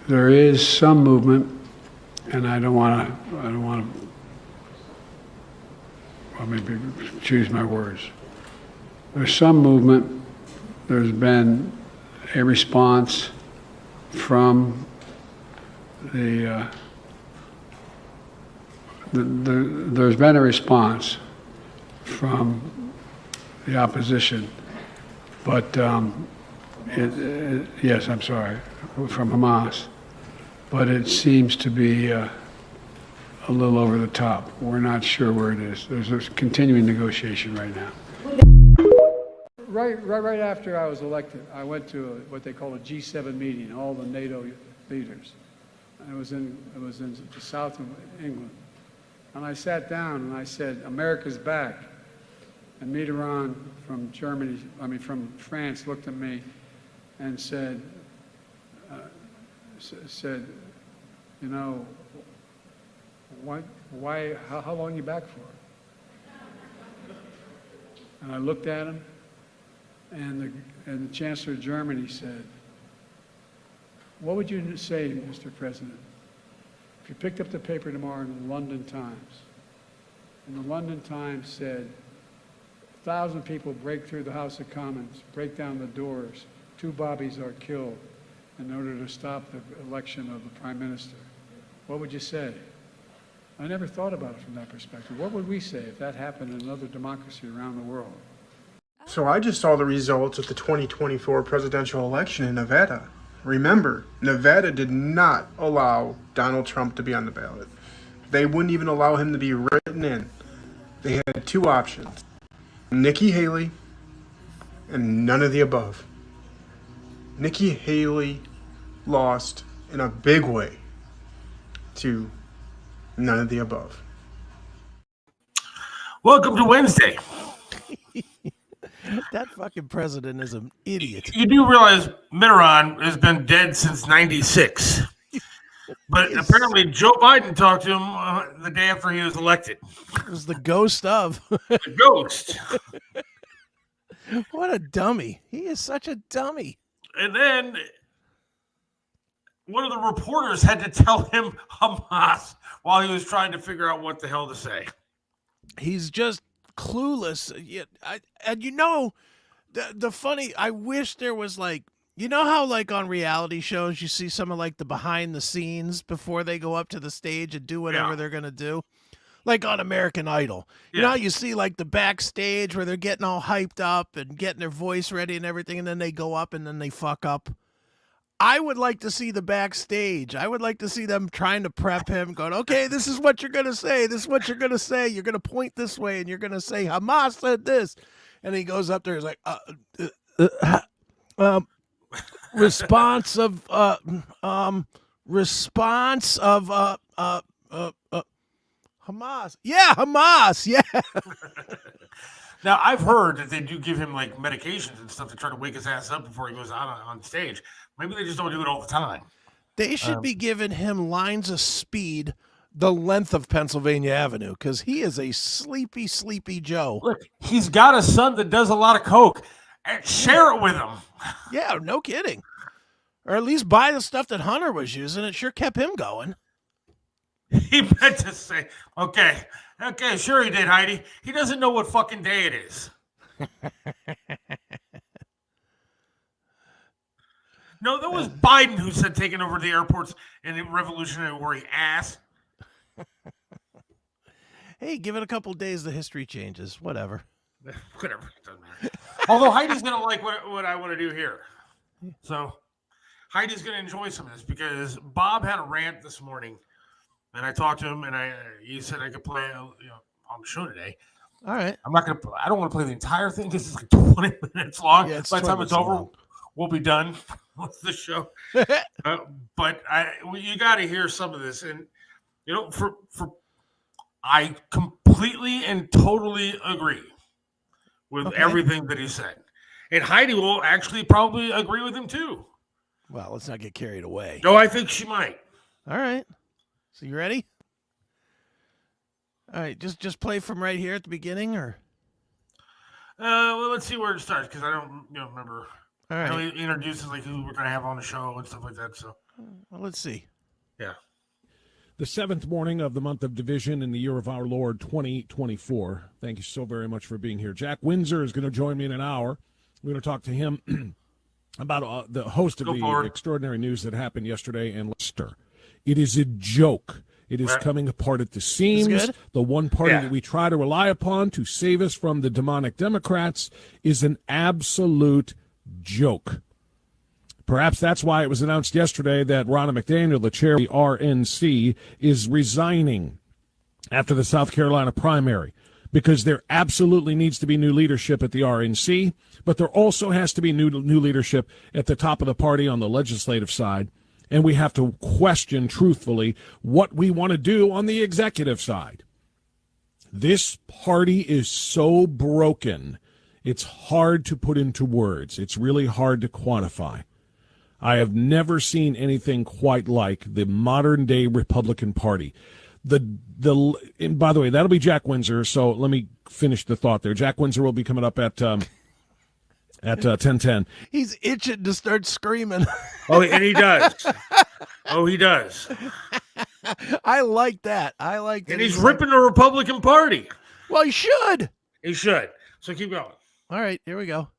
there is some movement, and I don't want to, well, maybe choose my words. There's some movement. There's been a response from there's been a response from the opposition, but yes, I'm sorry, from Hamas, but it seems to be a little over the top. We're not sure where it is. There's a continuing negotiation right now. Right after I was elected, I went to what they call a G7 meeting, all the NATO leaders. And it was in the south of England. And I sat down and I said, America's back. And Mitterrand from France looked at me and said, you know, why, how long are you back for? And I looked at him, and the Chancellor of Germany said, what would you say, Mr. President, if you picked up the paper tomorrow in the London Times, and the London Times said, 1,000 people break through the House of Commons, break down the doors, 2 bobbies are killed in order to stop the election of the Prime Minister. What would you say? I never thought about it from that perspective. What would we say if that happened in another democracy around the world? So I just saw the results of the 2024 presidential election in Nevada. Remember, Nevada did not allow Donald Trump to be on the ballot. They wouldn't even allow him to be written in. They had 2 options, Nikki Haley and none of the above. Nikki Haley lost in a big way to none of the above. Welcome to Wednesday. That fucking president is an idiot. You do realize Mitterrand has been dead since '96. But apparently Joe Biden talked to him the day after he was elected. It was the ghost of. The ghost. What a dummy. He is such a dummy. And then one of the reporters had to tell him Hamas while he was trying to figure out what the hell to say. He's just clueless. And you know, the funny, I wish there was like, you know how like on reality shows you see some of like the behind the scenes before they go up to the stage and do whatever they're going to do? Like on American Idol. You know how you see like the backstage where they're getting all hyped up and getting their voice ready and everything, and then they go up and then they fuck up? I would like to see the backstage. I would like to see them trying to prep him, going, okay, this is what you're going to say. This is what you're going to say. You're going to point this way, and you're going to say, Hamas said this. And he goes up there, he's like, response of Hamas. Yeah, Hamas. Yeah. Now, I've heard that they do give him like medications and stuff to try to wake his ass up before he goes out on stage. Maybe they just don't do it all the time. They should be giving him lines of speed the length of Pennsylvania Avenue, because he is a sleepy, sleepy Joe. Look, he's got a son that does a lot of coke. And share it with him. Yeah, no kidding. Or at least buy the stuff that Hunter was using. It sure kept him going. He meant to say, okay, sure he did, Heidi. He doesn't know what fucking day it is. No, that was Biden who said taking over the airports in the Revolutionary War, ass. Hey, give it a couple of days, the history changes. Whatever. Whatever. Doesn't matter. Although Heidi's going to like what I want to do here. So Heidi's going to enjoy some of this because Bob had a rant this morning, and I talked to him, and he said I could play on the show today. All right. I don't want to play the entire thing because it's like 20 minutes long. Yeah, by the time it's over, we'll be done with the show. But you got to hear some of this, and I completely and totally agree with everything that he said. And Heidi will actually probably agree with him too. Well, let's not get carried away. No, I think she might. All right. So you ready? All right, just play from right here at the beginning, or? Well, let's see where it starts because I don't remember. All right. I know he introduces like who we're gonna have on the show and stuff like that. So. Well, let's see. Yeah. The 7th morning of the month of division in the year of our Lord 2024. Thank you so very much for being here. Jack Windsor is going to join me in an hour. We're going to talk to him about the host of the extraordinary news that happened yesterday in Leicester. It is a joke. It is coming apart at the seams. The one party that we try to rely upon to save us from the demonic Democrats is an absolute joke. Perhaps that's why it was announced yesterday that Ronna McDaniel, the chair of the RNC, is resigning after the South Carolina primary, because there absolutely needs to be new leadership at the RNC, but there also has to be new leadership at the top of the party on the legislative side, and we have to question truthfully what we want to do on the executive side. This party is so broken, it's hard to put into words. It's really hard to quantify. I have never seen anything quite like the modern-day Republican Party. And by the way, that'll be Jack Windsor, so let me finish the thought there. Jack Windsor will be coming up at 10:10. He's itching to start screaming. Oh, and he does. Oh, he does. I like that. I like that. And he's ripping the Republican Party. Well, he should. He should. So keep going. All right, here we go.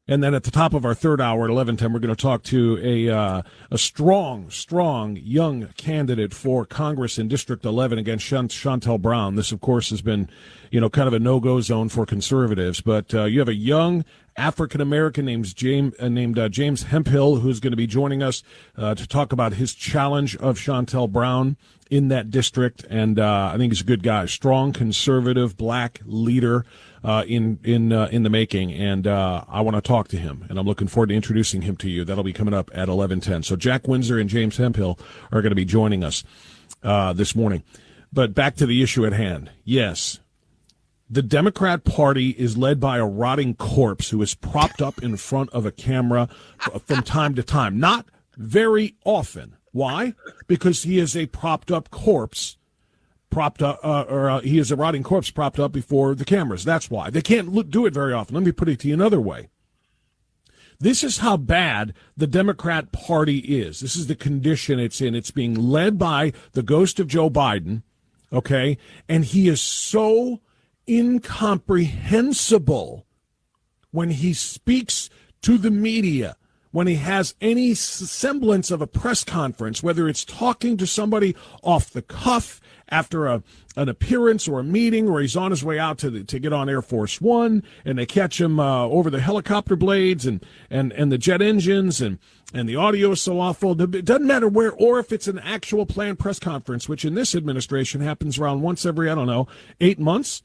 And then at the top of our third hour at 11:10, we're going to talk to a strong young candidate for Congress in District 11 against Chantel Brown. This, of course, has been, kind of a no-go zone for conservatives. But you have a young African-American named James Hemphill, who's going to be joining us to talk about his challenge of Chantel Brown in that district. And I think he's a good guy, strong conservative black leader in the making, and I want to talk to him, and I'm looking forward to introducing him to you. That'll be coming up at 11:10. So Jack Windsor and James Hemphill are going to be joining us this morning. But back to the issue at hand. Yes, the Democrat Party is led by a rotting corpse who is propped up in front of a camera from time to time. Not very often. Why? Because he is a propped up corpse. He is a rotting corpse propped up before the cameras. That's why. They can't do it very often. Let me put it to you another way. This is how bad the Democrat Party is. This is the condition it's in. It's being led by the ghost of Joe Biden, okay? And he is so incomprehensible when he speaks to the media, when he has any semblance of a press conference, whether it's talking to somebody off the cuff after an appearance or a meeting, or he's on his way out to get on Air Force One, and they catch him over the helicopter blades and the jet engines, and the audio is so awful. It doesn't matter where, or if it's an actual planned press conference, which in this administration happens around once every, 8 months.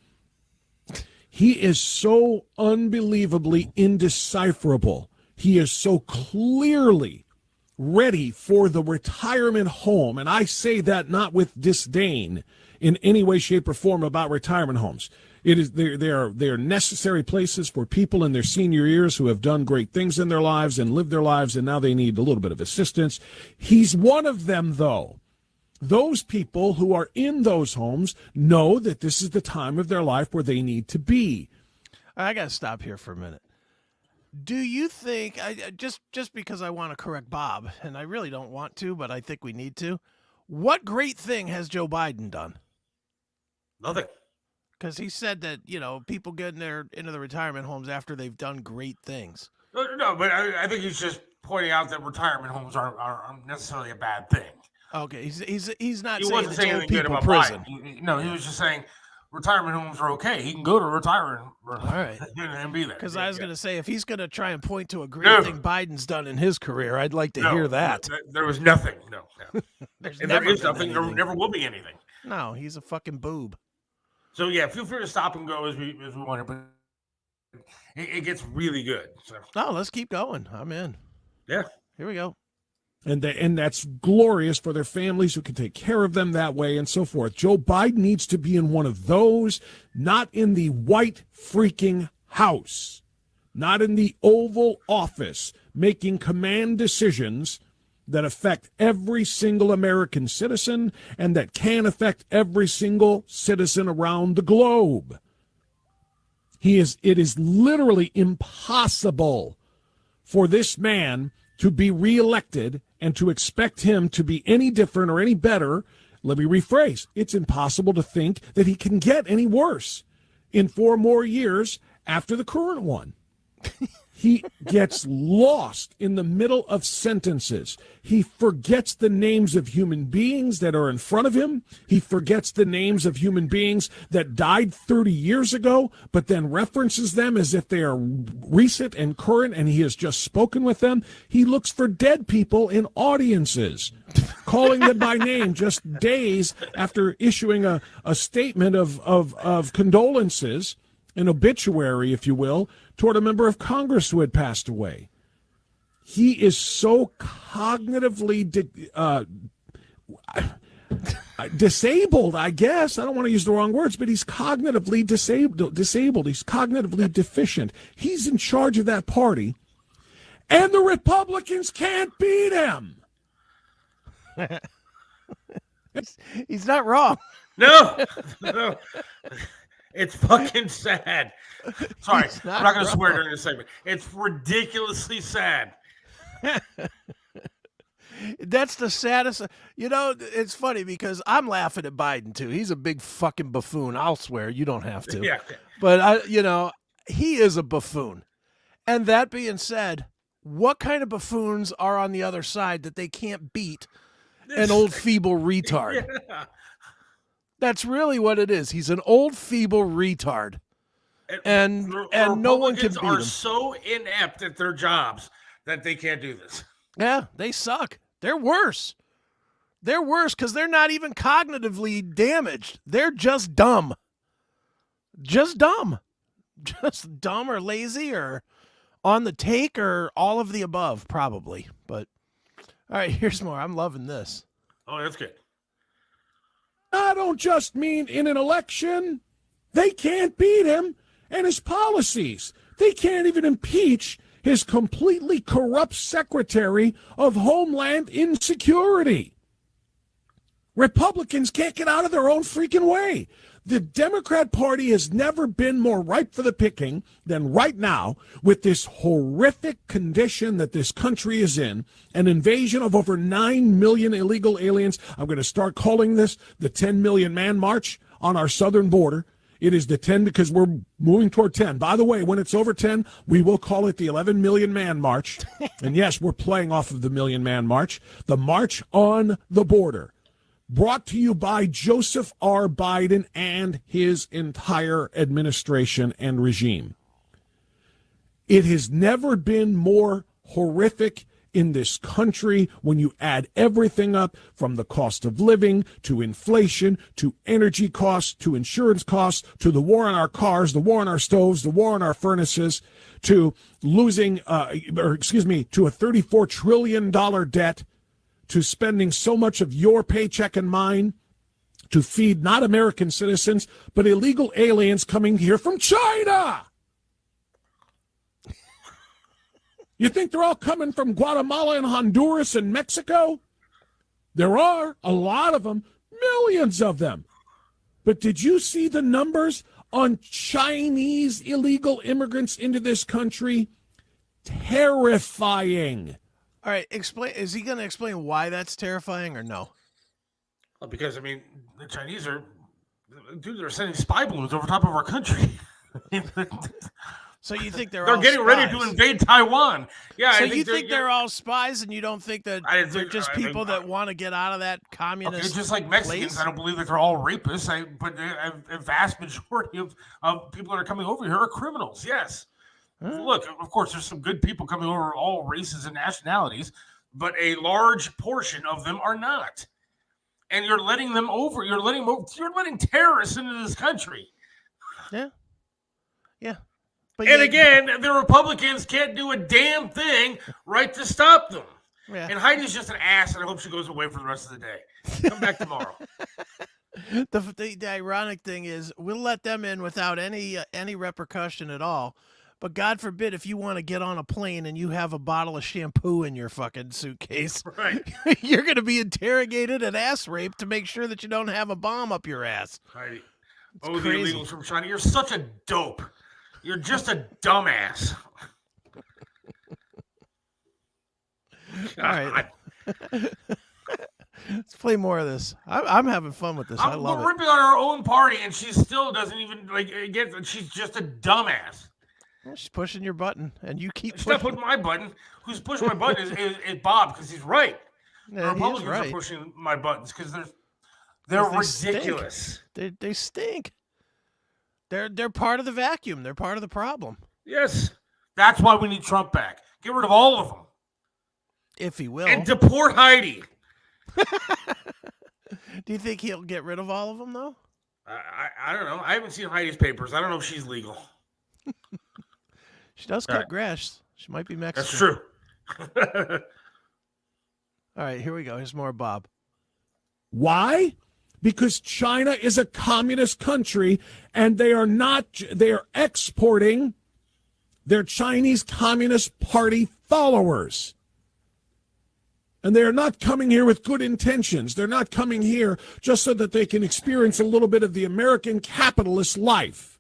He is so unbelievably indecipherable. He is so clearly ready for the retirement home, and I say that not with disdain in any way, shape, or form about retirement homes. It is they are necessary places for people in their senior years who have done great things in their lives and lived their lives, and now they need a little bit of assistance. He's one of them, though. Those people who are in those homes know that this is the time of their life where they need to be. I got to stop here for a minute. Do you think, just because I want to correct Bob, and I really don't want to, but I think we need to, what great thing has Joe Biden done? Nothing. Because he said that, people get into the retirement homes after they've done great things. No, but I think he's just pointing out that retirement homes aren't necessarily a bad thing. Okay, he's not He saying wasn't saying it's old anything good people about prison. Biden. He was just saying retirement homes are okay. He can go to retirement and be there. Because I was going to say, if he's going to try and point to a great thing Biden's done in his career, I'd like to hear that. There was nothing. No. There is nothing. There never will be anything. No, he's a fucking boob. So, yeah, feel free to stop and go as we want to, but it gets really good. So. No, let's keep going. I'm in. Yeah. Here we go. And that's glorious for their families who can take care of them that way and so forth. Joe Biden needs to be in one of those, not in the White freaking House, not in the Oval Office, making command decisions that affect every single American citizen and that can affect every single citizen around the globe. It is literally impossible for this man to be reelected and to expect him to be any different or any better. Let me rephrase. It's impossible to think that he can get any worse in 4 more years after the current one. He gets lost in the middle of sentences. He forgets the names of human beings that are in front of him. He forgets the names of human beings that died 30 years ago, but then references them as if they are recent and current, and he has just spoken with them. He looks for dead people in audiences, calling them by name just days after issuing a statement of condolences, an obituary, if you will, toward a member of Congress who had passed away. He is so cognitively disabled, I guess. I don't want to use the wrong words, but he's cognitively disabled. He's cognitively deficient. He's in charge of that party, and the Republicans can't beat him. He's not wrong. No. It's fucking sad. Sorry, I'm not going to swear during this segment. It's ridiculously sad. That's the saddest. You know, it's funny because I'm laughing at Biden too. He's a big fucking buffoon. I'll swear. You don't have to. Yeah. But he is a buffoon. And that being said, what kind of buffoons are on the other side that they can't beat an old feeble retard? Yeah. That's really what it is. He's an old feeble retard. And no one can beat him. Republicans are so inept at their jobs that they can't do this. Yeah, they suck. They're worse. They're worse because they're not even cognitively damaged. They're just dumb. Just dumb. Just dumb or lazy or on the take or all of the above, probably. But, all right, here's more. I'm loving this. Oh, that's good. I don't just mean in an election. They can't beat him and his policies. They can't even impeach his completely corrupt Secretary of Homeland Insecurity. Republicans can't get out of their own freaking way. The Democrat Party has never been more ripe for the picking than right now with this horrific condition that this country is in, an invasion of over 9 million illegal aliens. I'm going to start calling this the 10 million man march on our southern border. It is the 10 because we're moving toward 10. By the way, when it's over 10, we will call it the 11 million man march. And yes, we're playing off of the million man march, the March on the Border. Brought to you by Joseph R. Biden and his entire administration and regime. It has never been more horrific in this country when you add everything up from the cost of living to inflation to energy costs to insurance costs to the war on our cars, the war on our stoves, the war on our furnaces, to losing, to a $34 trillion debt, to spending so much of your paycheck and mine to feed not American citizens, but illegal aliens coming here from China. You think they're all coming from Guatemala and Honduras and Mexico? There are a lot of them, millions of them. But did you see the numbers on Chinese illegal immigrants into this country? Terrifying. All right, explain. Is he going to explain why that's terrifying or no? Well, because, I mean, the Chinese they're sending spy balloons over top of our country. So you think they're getting spies. ready to invade Taiwan? Yeah. So you think they're all spies, and you don't think that they're just people that want to get out of that communist? Okay, just like Mexicans, place? I don't believe that they're all rapists. But a vast majority of people that are coming over here are criminals. Yes. Look, of course, there's some good people coming over, all races and nationalities, but a large portion of them are not. And you're letting them over. You're letting terrorists into this country. Yeah. Yeah. But And again, the Republicans can't do a damn thing right to stop them. Yeah. And Heidi's just an ass, and I hope she goes away for the rest of the day. Come back tomorrow. The ironic thing is we'll let them in without any repercussion at all. But God forbid if you want to get on a plane and you have a bottle of shampoo in your fucking suitcase, Right. You're going to be interrogated and ass raped to make sure that you don't have a bomb up your ass. Heidi. It's The crazy. illegals from China. You're such a dope. You're just a dumbass. All right. Let's play more of this. I'm having fun with this. I love we're it. ripping on our own party, and she still doesn't even get. She's just a dumbass. Well, she's pushing your button, and you keep She's not pushing. pushing my button. Who's pushing my button is Bob, because he's right. The Yeah, he is Republicans right. are pushing my buttons because they're They stink. ridiculous. They stink. They're part of the vacuum. They're part of the problem. Yes, that's why we need Trump back. Get rid of all of them If he will. and deport Heidi. Do you think he'll get rid of all of them, though? I don't know. I haven't seen Heidi's papers. I don't know if she's legal. She does cut grass. She might be Mexican. That's true. All right, here we go. Here's more Bob. Why? Because China is a communist country, and they are exporting their Chinese Communist Party followers. And they are not coming here with good intentions. They're not coming here just so that they can experience a little bit of the American capitalist life.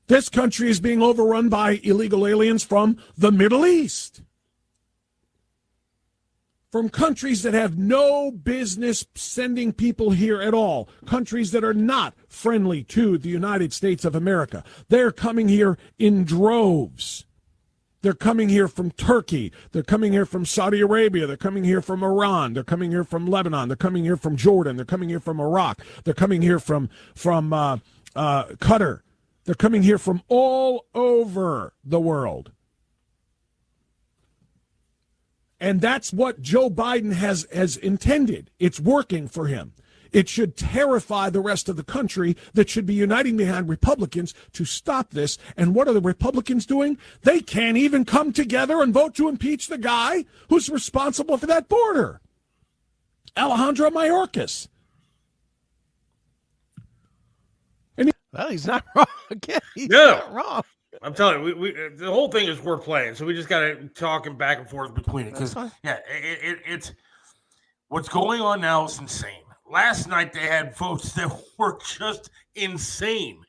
This country is being overrun by illegal aliens from the Middle East, from countries that have no business sending people here at all, countries that are not friendly to the United States of America. They're coming here in droves. They're coming here from Turkey. They're coming here from Saudi Arabia. They're coming here from Iran. They're coming here from Lebanon. They're coming here from Jordan. They're coming here from Iraq. They're coming here from Qatar. They're coming here from all over the world. And that's what Joe Biden has intended. It's working for him. It should terrify the rest of the country that should be uniting behind Republicans to stop this. And what are the Republicans doing? They can't even come together and vote to impeach the guy who's responsible for that border, Alejandro Mayorkas. Well, he's not wrong. Again, he's No. not wrong. I'm telling you, we the whole thing is worth playing. So we just got to talk back and forth between it. Because, it's what's going on now is insane. Last night they had votes that were just insane.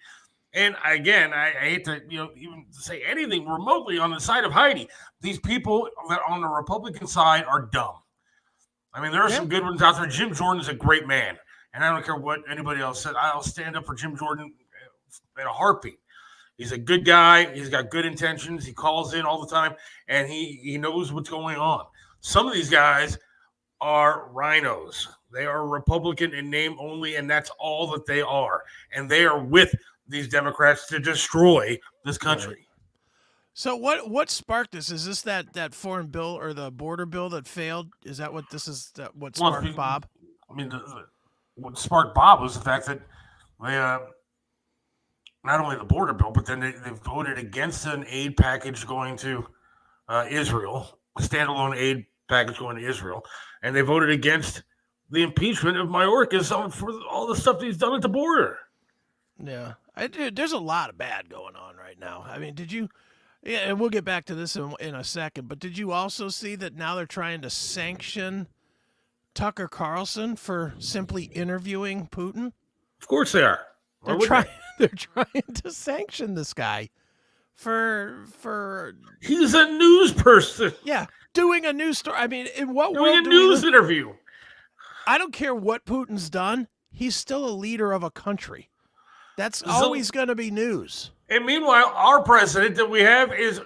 And again, I hate to even say anything remotely on the side of Heidi. These people that on the Republican side are dumb. I mean, there are some good ones out there. Jim Jordan is a great man. And I don't care what anybody else said. I'll stand up for Jim Jordan in a heartbeat. He's a good guy. He's got good intentions. He calls in all the time, and he knows what's going on. Some of these guys are rhinos. They are Republican in name only, and that's all that they are. And they are with these Democrats to destroy this country. Right. So what sparked this? Is this that foreign bill or the border bill that failed? Is that what this is? What sparked Bob? I mean, what sparked Bob was the fact that they not only the border bill, but then they voted against an aid package going to Israel, a standalone aid package going to Israel, and they voted against the impeachment of Mayorkas for all the stuff that he's done at the border. Yeah, there's a lot of bad going on right now. I mean, did you? Yeah, and we'll get back to this in a second. But did you also see that now they're trying to sanction Tucker Carlson for simply interviewing Putin? Of course they are. They're trying to sanction this guy for he's a news person. Yeah, doing a news story. I mean, in what doing world a news interview? I don't care what Putin's done. He's still a leader of a country. That's always going to be news. And meanwhile, our president that we have is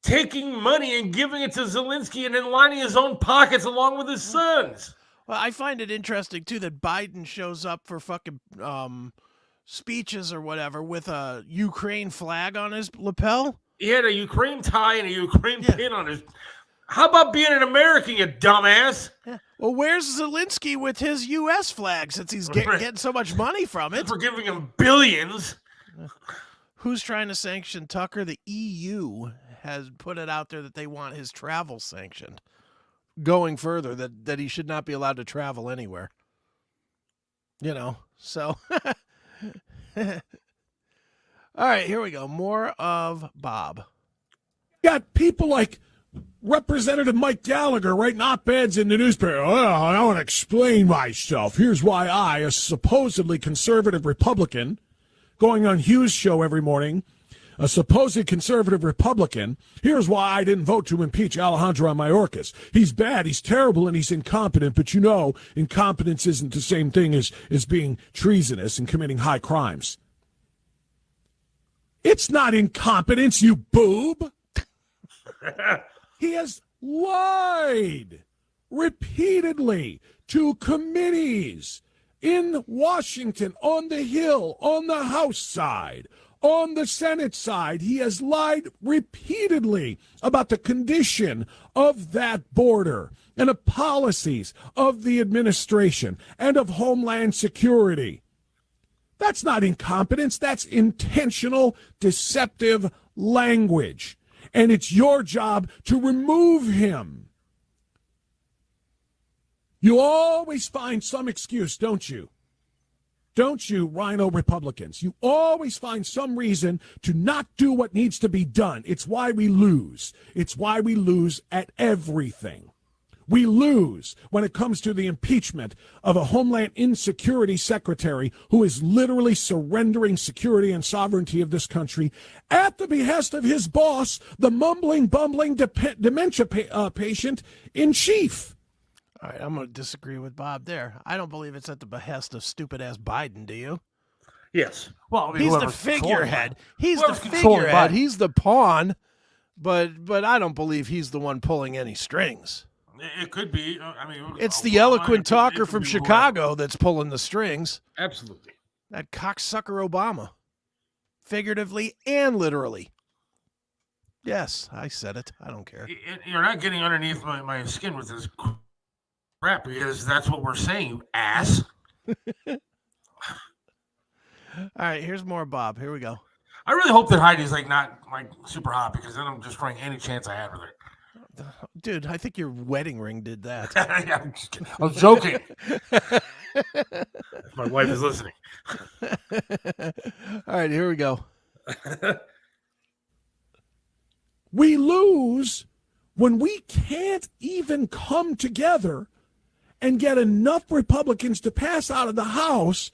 taking money and giving it to Zelensky and then lining his own pockets along with his sons. Well, I find it interesting, too, that Biden shows up for fucking speeches or whatever with a Ukraine flag on his lapel. He had a Ukraine tie and a Ukraine pin on his. How about being an American, you dumbass? Yeah. Well, where's Zelensky with his U.S. flag since he's getting so much money from it? For giving him billions. Who's trying to sanction Tucker? The EU has put it out there that they want his travel sanctioned. Going further, that he should not be allowed to travel anywhere. So. All right, here we go. More of Bob. Got people like Representative Mike Gallagher writing op-eds in the newspaper. Oh, I want to explain myself. Here's why I, a supposedly conservative Republican, going on Hughes' show every morning, a supposed conservative Republican. Here's why I didn't vote to impeach Alejandro Mayorkas. He's bad, he's terrible, and he's incompetent. But incompetence isn't the same thing as being treasonous and committing high crimes. It's not incompetence, you boob. He has lied repeatedly to committees in Washington, on the Hill, on the House side, on the Senate side. He has lied repeatedly about the condition of that border and the policies of the administration and of Homeland Security. That's not incompetence. That's intentional, deceptive language. And it's your job to remove him. You always find some excuse, don't you? Don't you, Rhino Republicans? You always find some reason to not do what needs to be done. It's why we lose. It's why we lose at everything. We lose when it comes to the impeachment of a Homeland Insecurity Secretary who is literally surrendering security and sovereignty of this country at the behest of his boss, the mumbling, bumbling dementia patient in chief. All right, I'm going to disagree with Bob there. I don't believe it's at the behest of stupid-ass Biden, do you? Yes. Well, I mean, he's the figurehead. He's the figurehead. He's the pawn, but I don't believe he's the one pulling any strings. It could be. I mean, it's the eloquent talker from Chicago that's pulling the strings. Absolutely. That cocksucker Obama, figuratively and literally. Yes, I said it. I don't care. You're not getting underneath my skin with this crap because that's what we're saying, you ass. All right, here's more Bob. Here we go. I really hope that Heidi's not super hot because then I'm destroying any chance I had with her. Dude, I think your wedding ring did that. Yeah, I'm just kidding. I was joking. My wife is listening. All right, here we go. We lose when we can't even come together and get enough Republicans to pass out of the House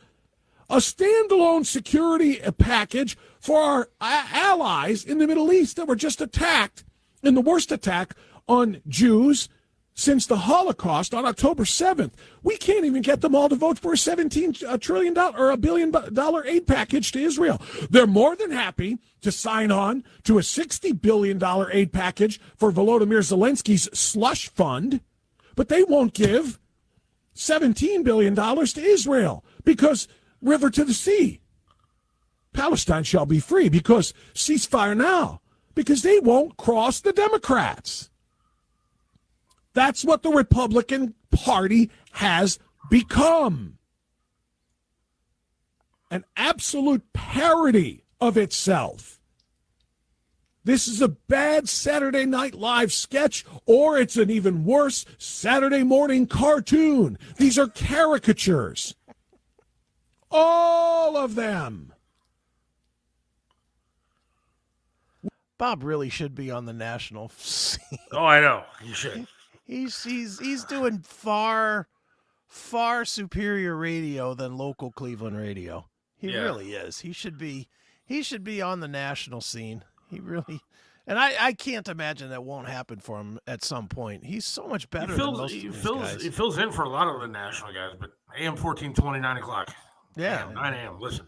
a standalone security package for our allies in the Middle East that were just attacked in the worst attack on Jews since the Holocaust on October 7th. We can't even get them all to vote for a $17 trillion or $1 billion aid package to Israel. They're more than happy to sign on to a $60 billion aid package for Volodymyr Zelensky's slush fund, but they won't give $17 billion to Israel because river to the sea. Palestine shall be free because ceasefire now, because they won't cross the Democrats. That's what the Republican Party has become. An absolute parody of itself. This is a bad Saturday Night Live sketch, or it's an even worse Saturday morning cartoon. These are caricatures. All of them. Bob really should be on the national scene. Oh, I know. You should. He's doing far superior radio than local Cleveland radio. He really is. He should be on the national scene. He really, and I can't imagine that won't happen for him at some point. He's so much better than most of these guys. He fills in for a lot of the national guys, but AM 1420, 9 o'clock. Yeah. 9 a.m. Listen.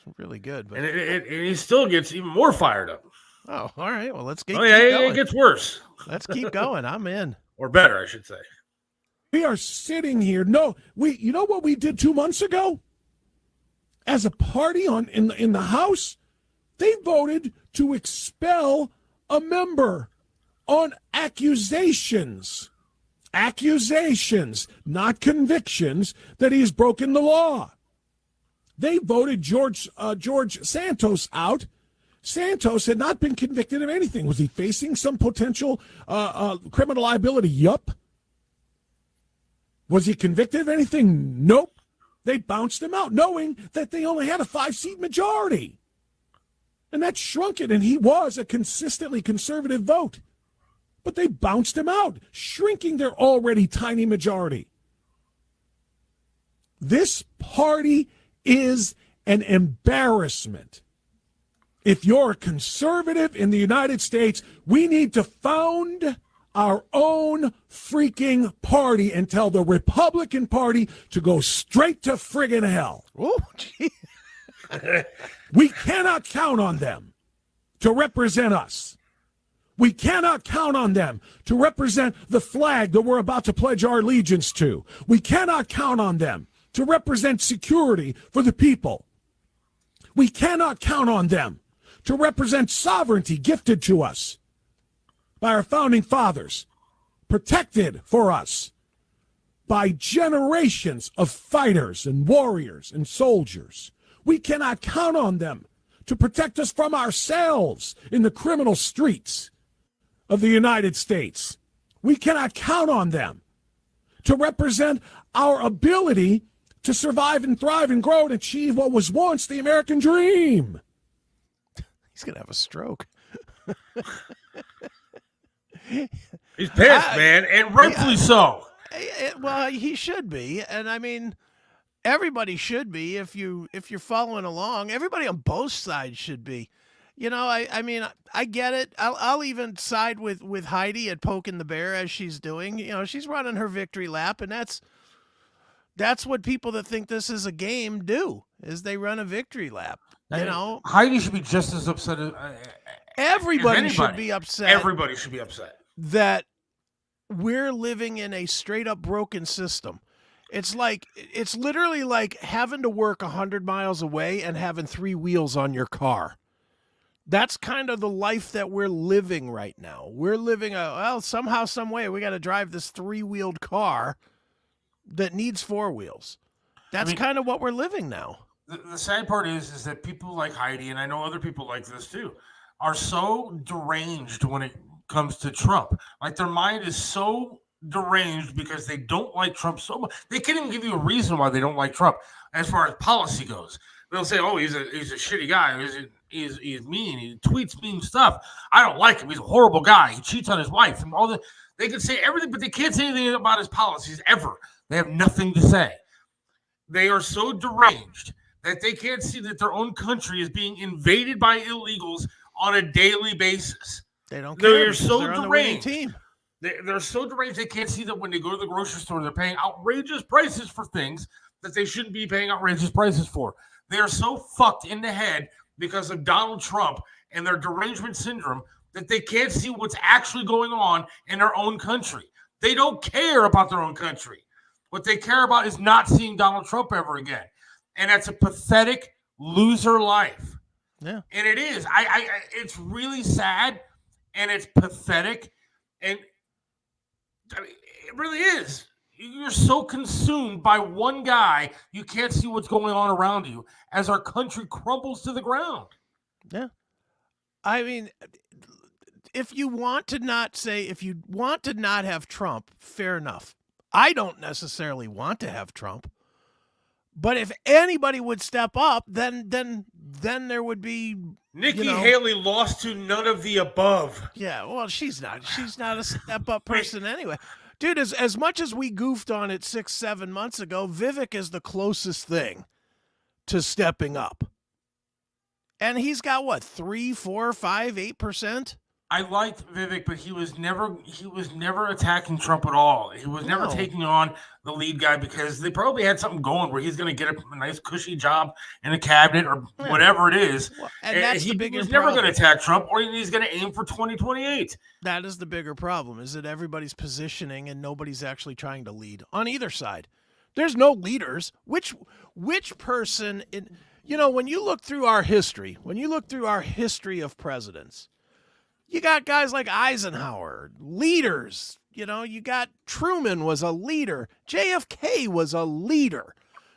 It's really good. But... And he still gets even more fired up. Oh, all right. Well, let's keep going. It gets worse. Let's keep going. I'm in. Or better, I should say. We are sitting here. You know what we did 2 months ago? As a party in the House, they voted to expel a member on accusations. Accusations, not convictions, that he has broken the law. They voted George Santos out. Santos had not been convicted of anything. Was he facing some potential criminal liability? Yup. Was he convicted of anything? Nope. They bounced him out, knowing that they only had a 5-seat majority. And that shrunk it, and he was a consistently conservative vote. But they bounced him out, shrinking their already tiny majority. This party is an embarrassment. If you're a conservative in the United States, we need to found our own freaking party and tell the Republican Party to go straight to friggin' hell. Oh, gee. We cannot count on them to represent us. We cannot count on them to represent the flag that we're about to pledge our allegiance to. We cannot count on them to represent security for the people. We cannot count on them to represent sovereignty gifted to us by our founding fathers, protected for us by generations of fighters and warriors and soldiers. We cannot count on them to protect us from ourselves in the criminal streets of the United States. We cannot count on them to represent our ability to survive and thrive and grow and achieve what was once the American dream. He's going to have a stroke. He's pissed, man, and rightfully so. Well, he should be. And I mean, everybody should be if you're following along. Everybody on both sides should be. You know, I mean, I get it. I'll even side with Heidi at poking the bear as she's doing. You know, she's running her victory lap, and that's what people that think this is a game do, is they run a victory lap. You know, Heidi should be just as upset as everybody should be upset. Everybody should be upset that we're living in a straight up broken system. It's literally like having to work 100 miles away and having 3 wheels on your car. That's kind of the life that we're living right now. We're living somehow, some way, we got to drive this 3-wheeled car that needs 4 wheels. That's kind of what we're living now. The sad part is that people like Heidi, and I know other people like this too, are so deranged when it comes to Trump. Like, their mind is so deranged because they don't like Trump so much. They can't even give you a reason why they don't like Trump as far as policy goes. They'll say, "Oh, he's a shitty guy. He's mean. He tweets mean stuff. I don't like him. He's a horrible guy. He cheats on his wife." And all that. They can say everything, but they can't say anything about his policies ever. They have nothing to say. They are so deranged that they can't see that their own country is being invaded by illegals on a daily basis. They don't care. They're so they're on the winning deranged. Team. They're so deranged they can't see that when they go to the grocery store, they're paying outrageous prices for things that they shouldn't be paying outrageous prices for. They are so fucked in the head because of Donald Trump and their derangement syndrome that they can't see what's actually going on in their own country. They don't care about their own country. What they care about is not seeing Donald Trump ever again. And that's a pathetic loser life. Yeah. And it is. It's really sad, and it's pathetic, and I mean, it really is. You're so consumed by one guy, you can't see what's going on around you as our country crumbles to the ground. Yeah. I mean, if you want to not have Trump, fair enough. I don't necessarily want to have Trump. But if anybody would step up, then there would be Nikki Haley lost to none of the above. Yeah, well, she's not a step up person anyway. Dude, as much as we goofed on it 6-7 months ago, Vivek is the closest thing to stepping up. And he's got what, 3, 4, 5, 8%? I liked Vivek, but he was never attacking Trump at all. He was never taking on the lead guy because they probably had something going where he's going to get a nice cushy job in a cabinet or whatever it is. Well, and that's he the bigger was never problem. going to attack Trump, or he's going to aim for 2028. That is the bigger problem, is that everybody's positioning and nobody's actually trying to lead on either side. There's no leaders. Which person when you look through our history of presidents, you got guys like Eisenhower, leaders. You got Truman was a leader. JFK was a leader.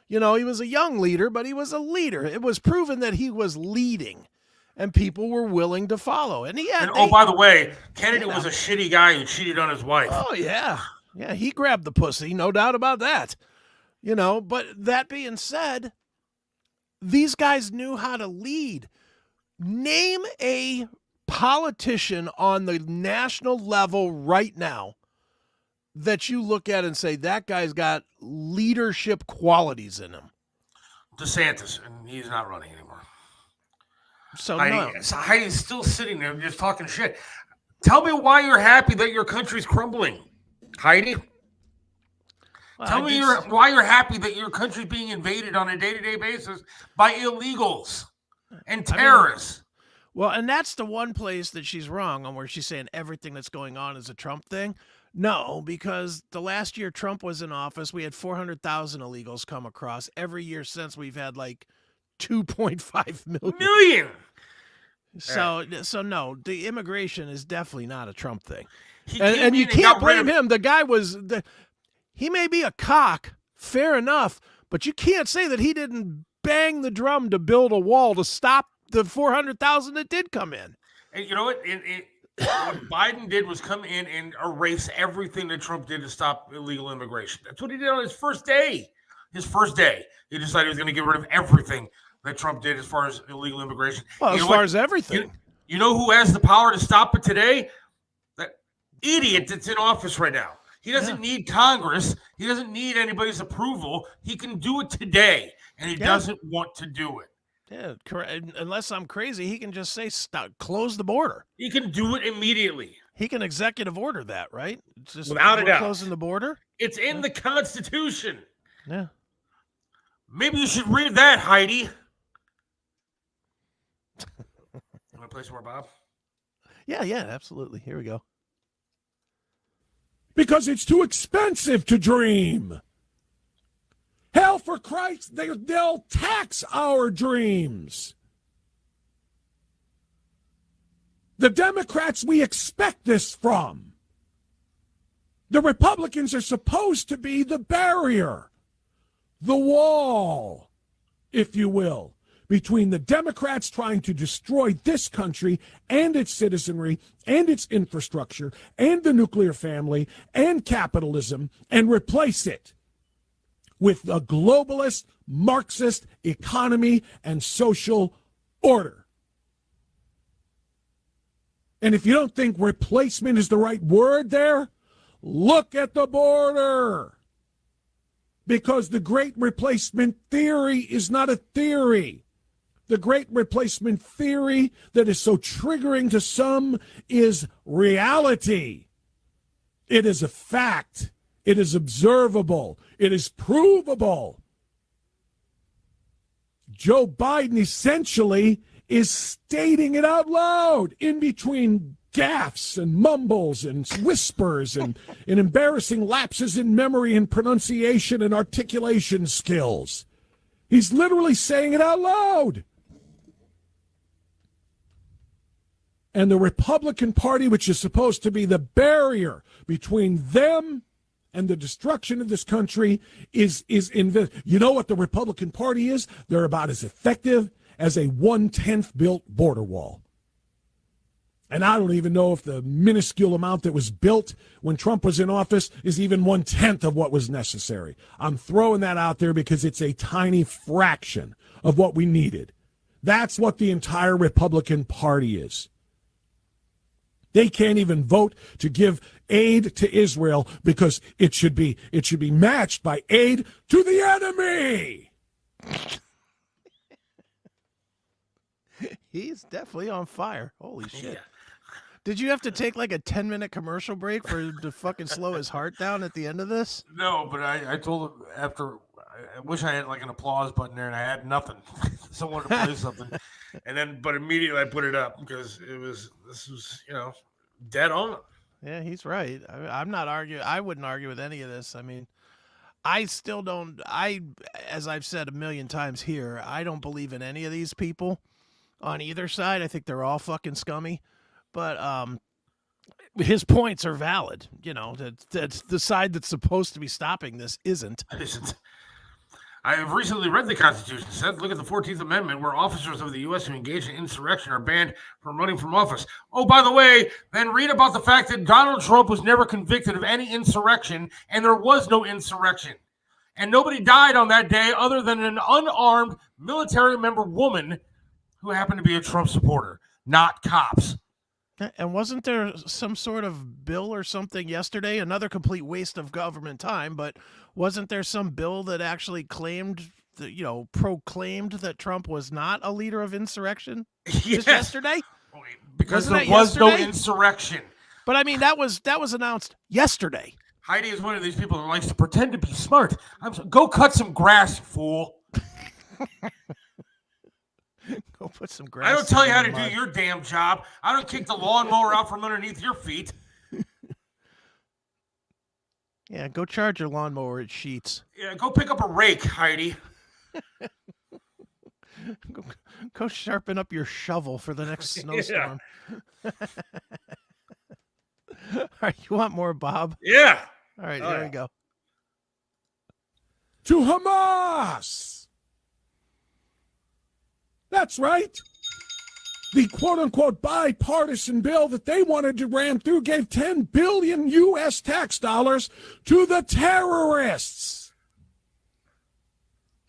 He was a young leader, but he was a leader. It was proven that he was leading, and people were willing to follow. And by the way, Kennedy was a shitty guy who cheated on his wife. Oh, yeah. Yeah, he grabbed the pussy, no doubt about that. But that being said, these guys knew how to lead. Name a politician on the national level right now that you look at and say that guy's got leadership qualities in him. DeSantis, and he's not running anymore. So no. Heidi's still sitting there just talking shit. Tell me why you're happy that your country's crumbling, Heidi. Well, Tell me why you're happy that your country's being invaded on a day-to-day basis by illegals and terrorists. Well, and that's the one place that she's wrong on, where she's saying everything that's going on is a Trump thing. No, because the last year Trump was in office, we had 400,000 illegals come across. Every year since, we've had like 2.5 million. So no, the immigration is definitely not a Trump thing. And you can't blame him. The guy he may be a cock, fair enough, but you can't say that he didn't bang the drum to build a wall to stop the 400,000 that did come in. And you know what? What Biden did was come in and erase everything that Trump did to stop illegal immigration. That's what he did on his first day. He decided he was going to get rid of everything that Trump did as far as illegal immigration. Well, as far as everything. You know who has the power to stop it today? That idiot that's in office right now. He doesn't need Congress. He doesn't need anybody's approval. He can do it today, and he doesn't want to do it. Yeah, correct. Unless I'm crazy, he can just say, "Stop, close the border." He can do it immediately. He can executive order that, right? It's just without a doubt, closing the border. It's in the Constitution. Yeah. Maybe you should read that, Heidi. Want to play some more, Bob? Yeah, absolutely. Here we go. Because it's too expensive to dream. Hell, for Christ, they'll tax our dreams. The Democrats, we expect this from. The Republicans are supposed to be the barrier, the wall, if you will, between the Democrats trying to destroy this country and its citizenry and its infrastructure and the nuclear family and capitalism and replace it with a globalist, Marxist economy and social order. And if you don't think replacement is the right word there, look at the border. Because the great replacement theory is not a theory. The great replacement theory that is so triggering to some is reality. It is a fact. It is observable. It is provable. Joe Biden essentially is stating it out loud in between gaffes and mumbles and whispers and embarrassing lapses in memory and pronunciation and articulation skills. He's literally saying it out loud. And the Republican Party, which is supposed to be the barrier between them and the destruction of this country, is you know what the Republican Party is? They're about as effective as a 1/10 built border wall. And I don't even know if the minuscule amount that was built when Trump was in office is even 1/10 of what was necessary. I'm throwing that out there because it's a tiny fraction of what we needed. That's what the entire Republican Party is. They can't even vote to give aid to Israel because it should be matched by aid to the enemy. He's definitely on fire. Holy shit. Yeah. Did you have to take like a 10-minute commercial break for him to fucking slow his heart down at the end of this? No, but I told him after, I wish I had like an applause button there and I had nothing. Someone to play something. But immediately I put it up because this was, dead on. Yeah, he's right. I'm not arguing. I wouldn't argue with any of this. I mean, I still don't, as I've said a million times here, I don't believe in any of these people on either side. I think they're all fucking scummy. But his points are valid. That's the side that's supposed to be stopping this isn't. I have recently read the Constitution. It said, look at the 14th Amendment, where officers of the U.S. who engage in insurrection are banned from running from office. Oh, by the way, then read about the fact that Donald Trump was never convicted of any insurrection, and there was no insurrection. And nobody died on that day other than an unarmed military member woman who happened to be a Trump supporter, not cops. And wasn't there some sort of bill or something yesterday? Another complete waste of government time, but wasn't there some bill that actually claimed proclaimed that Trump was not a leader of insurrection Yes. just yesterday? Because Wasn't there was that no yesterday? insurrection. But I mean, that was announced yesterday. Heidi is one of these people that likes to pretend to be smart. Go cut some grass, you fool. Go put some grass. I don't tell you how to in the do mud. your damn job. I don't kick the lawnmower out from underneath your feet. Yeah, go charge your lawnmower at Sheets. Yeah, go pick up a rake, Heidi. Go sharpen up your shovel for the next snowstorm. All right, you want more, Bob? Yeah. All right, Oh, here yeah. we go. To Hamas. That's right. The quote-unquote bipartisan bill that they wanted to ram through gave 10 billion U.S. tax dollars to the terrorists.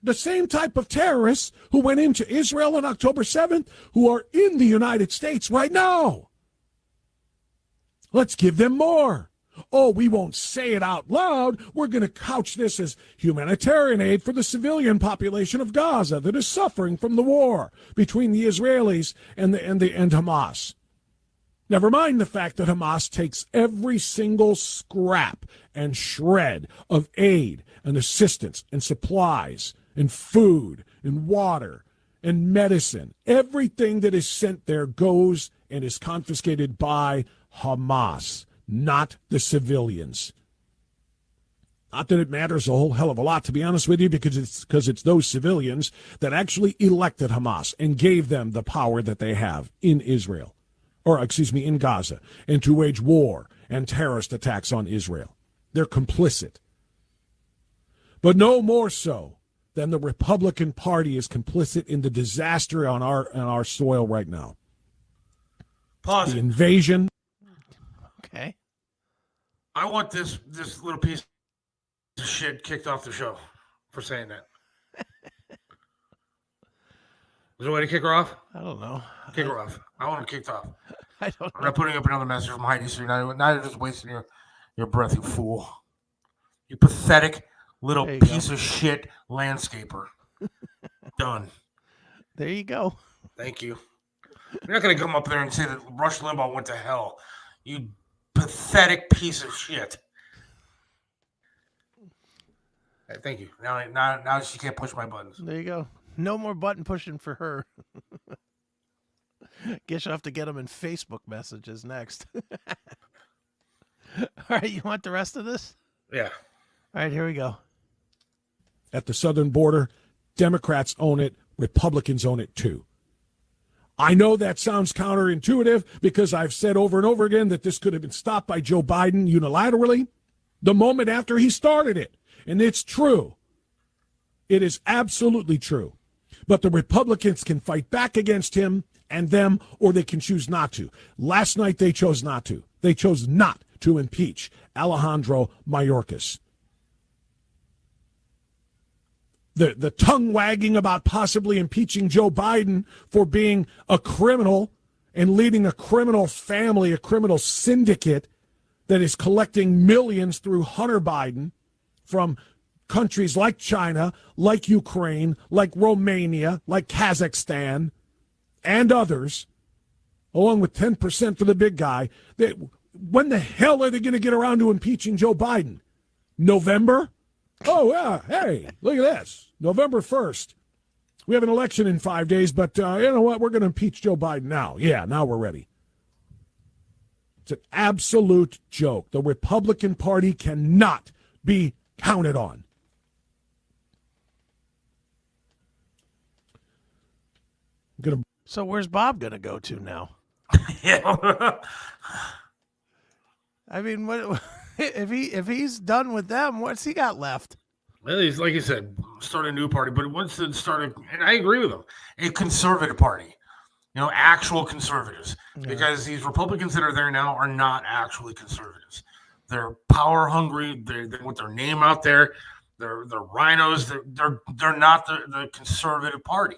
The same type of terrorists who went into Israel on October 7th, who are in the United States right now. Let's give them more. Oh, we won't say it out loud. We're going to couch this as humanitarian aid for the civilian population of Gaza that is suffering from the war between the Israelis and Hamas. Never mind the fact that Hamas takes every single scrap and shred of aid and assistance and supplies and food and water and medicine. Everything that is sent there goes and is confiscated by Hamas, not the civilians. Not that it matters a whole hell of a lot, to be honest with you, because it's those civilians that actually elected Hamas and gave them the power that they have in Israel, in Gaza, and to wage war and terrorist attacks on Israel. They're complicit. But no more so than the Republican Party is complicit in the disaster on our soil right now. Pause. The invasion. Okay. I want this little piece of shit kicked off the show for saying that. Is there a way to kick her off? I don't know. Kick her off. I want her kicked off. I don't I'm know. not putting up another message from Heidi, so you're not just wasting your breath, you fool. You pathetic little There you piece of shit landscaper. Done. There you go. Thank you. You're not going to come up there and say that Rush Limbaugh went to hell. You pathetic piece of shit. Hey, thank you. Now she can't push my buttons. There you go. No more button pushing for her. Guess you'll have to get them in Facebook messages next. All right, you want the rest of this? Yeah. All right, here we go. At the southern border, Democrats own it, Republicans own it too. I know that sounds counterintuitive because I've said over and over again that this could have been stopped by Joe Biden unilaterally the moment after he started it. And it's true. It is absolutely true. But the Republicans can fight back against him and them, or they can choose not to. Last night, they chose not to. They chose not to impeach Alejandro Mayorkas. The tongue wagging about possibly impeaching Joe Biden for being a criminal and leading a criminal family, a criminal syndicate that is collecting millions through Hunter Biden from countries like China, like Ukraine, like Romania, like Kazakhstan, and others, along with 10% for the big guy. When the hell are they going to get around to impeaching Joe Biden? November? Oh, yeah. Hey, look at this. November 1st. We have an election in 5 days, but you know what? We're going to impeach Joe Biden now. Yeah, now we're ready. It's an absolute joke. The Republican Party cannot be counted on. So where's Bob going to go to now? Yeah. I mean, what if he's done with them? What's he got left? Well, he's, like you said, start a new party, but once to start and I agree with him, a conservative party, actual conservatives, because these Republicans that are there now are not actually conservatives. They're power hungry. They want their name out there. They're rhinos. They're not the conservative party.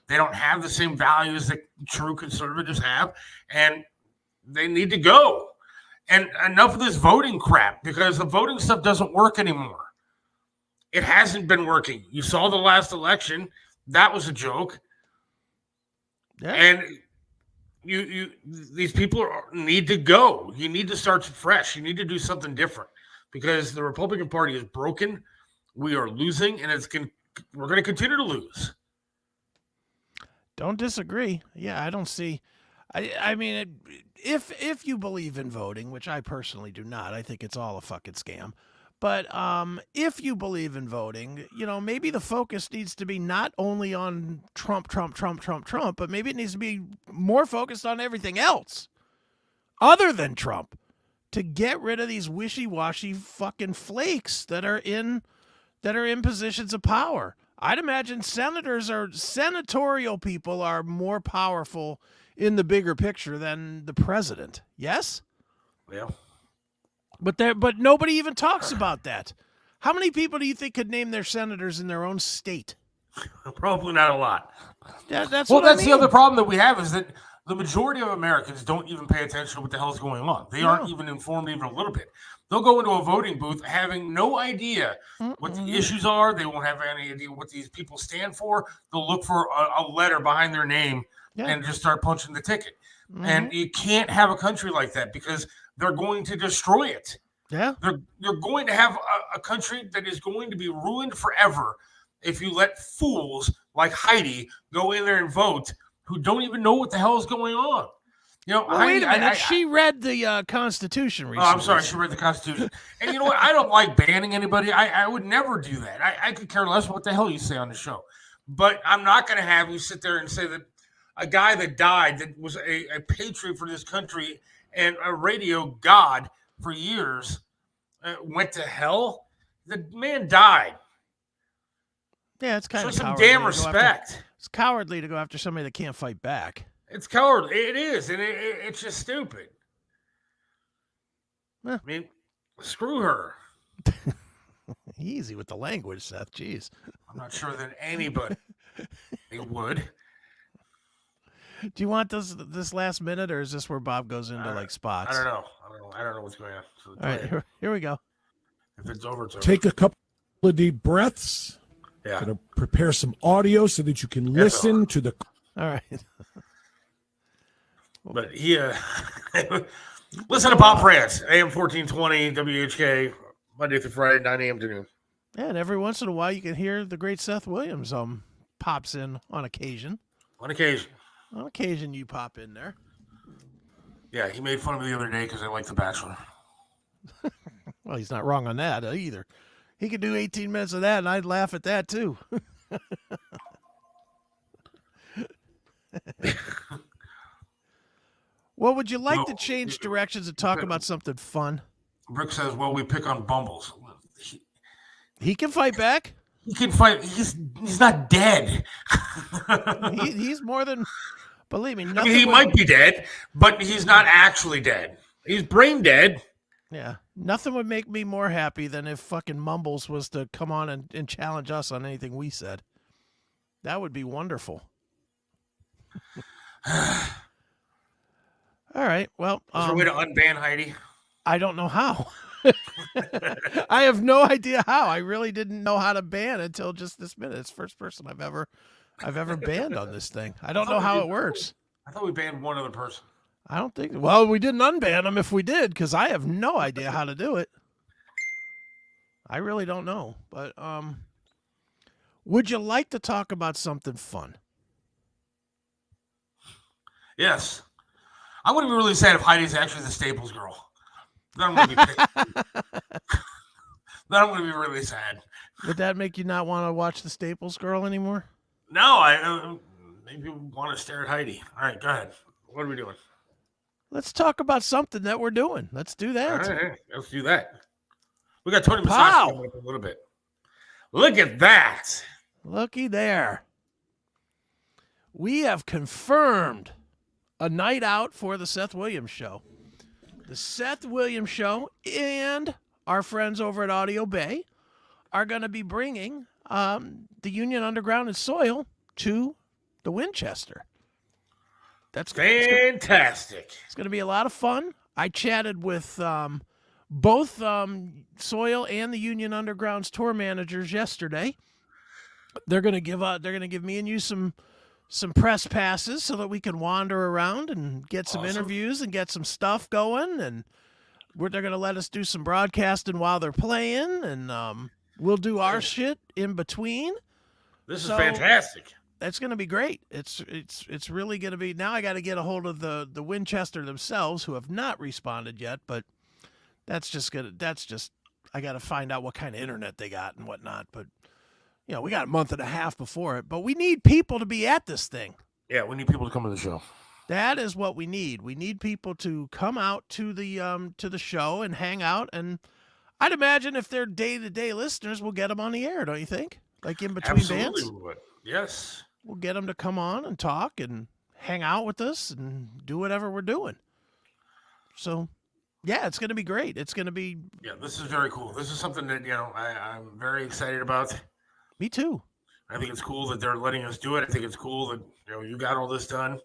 They don't have the same values that true conservatives have, and they need to go. And enough of this voting crap, because the voting stuff doesn't work anymore. It hasn't been working. You saw the last election. That was a joke. Yeah. And these people need to go. You need to start fresh. You need to do something different because the Republican Party is broken. We are losing, and we're going to continue to lose. Don't disagree. Yeah, I don't see. I mean, if you believe in voting, which I personally do not, I think it's all a fucking scam. But if you believe in voting, maybe the focus needs to be not only on Trump, but maybe it needs to be more focused on everything else other than Trump to get rid of these wishy-washy fucking flakes that are in positions of power. I'd imagine senatorial people are more powerful in the bigger picture than the president. Yes? Yeah. But nobody even talks about that. How many people do you think could name their senators in their own state? Probably not a lot. Yeah, that's the other problem that we have is that the majority of Americans don't even pay attention to what the hell is going on. They aren't even informed even a little bit. They'll go into a voting booth having no idea what the issues are. They won't have any idea what these people stand for. They'll look for a letter behind their name and just start punching the ticket. And you can't have a country like that because they're going to destroy it. Yeah. You're going to have a country that is going to be ruined forever if you let fools like Heidi go in there and vote who don't even know what the hell is going on. Wait a minute. She read the Constitution recently. Oh, I'm sorry. She read the Constitution. And you know what? I don't like banning anybody. I would never do that. I could care less what the hell you say on the show. But I'm not going to have you sit there and say that a guy that died, that was a patriot for this country and a radio god for years, went to hell. The man died. Yeah, it's kind of some damn respect. It's cowardly to go after somebody that can't fight back. It's cowardly. It is, and it's just stupid. I mean, screw her. Easy with the language, Seth. Jeez. I'm not sure that anybody would. Do you want this last minute, or is this where Bob goes into like spots? I don't know. I don't know what's going on. So all right, here we go. If it's over, it's over. Take a couple of deep breaths. Yeah. Gonna prepare some audio so that you can listen to the. All right. But listen to Bob Frantz, AM 1420 WHK, Monday through Friday, 9 a.m. to noon. Yeah, and every once in a while you can hear the great Seth Williams pops in on occasion. On occasion. On occasion you pop in there. Yeah, he made fun of me the other day because I like The Bachelor. Well, he's not wrong on that either. He could do 18 minutes of that, and I'd laugh at that too. Well, would you like to change directions and talk about something fun? Rick says, well, we pick on Bumbles. He can fight back. He can fight. He's not dead. He's more than, believe me. I mean, he might be dead, but he's not actually dead. He's brain dead. Yeah. Nothing would make me more happy than if fucking Mumbles was to come on and challenge us on anything we said. That would be wonderful. All right. Well, is there a way to unban Heidi? I don't know how. I have no idea how. I really didn't know how to ban until just this minute. It's the first person I've ever banned on this thing. I don't know how it works. I thought we banned one other person. I don't think. Well, we didn't unban him if we did, because I have no idea how to do it. I really don't know. But would you like to talk about something fun? Yes. I'm going to be really sad if Heidi's actually the Staples girl. Then I'm going to be really sad. Would that make you not want to watch the Staples girl anymore? No, I maybe want to stare at Heidi. All right, go ahead. What are we doing? Let's talk about something that we're doing. Let's do that. All right, let's do that. We got Tony Musachio coming up a little bit. Look at that. Looky there. We have confirmed a night out for the Seth Williams Show. The Seth Williams Show and our friends over at Audio Bay are going to be bringing the Union Underground and Soil to the Winchester. That's fantastic. It's going to be a lot of fun. I chatted with both Soil and the Union Underground's tour managers yesterday. They're gonna give me and you some press passes so that we can wander around and get some interviews and get some stuff going. And they're gonna let us do some broadcasting while they're playing, and we'll do our shit in between. This is fantastic. That's going to be great. It's really going to be. Now I got to get a hold of the Winchester themselves, who have not responded yet, but that's just I got to find out what kind of internet they got and whatnot. But we got a month and a half before it, but we need people to be at this thing. Yeah, we need people to come to the show. That is what we need. We need people to come out to the show and hang out. And I'd imagine if they're day-to-day listeners, we'll get them on the air, don't you think? Like in between Absolutely bands? we would. Yes. We'll get them to come on and talk and hang out with us and do whatever we're doing. So, yeah, it's going to be great. It's going to be... Yeah, this is very cool. This is something that, I'm very excited about. Me too. I think it's cool that they're letting us do it. I think it's cool that, you got all this done.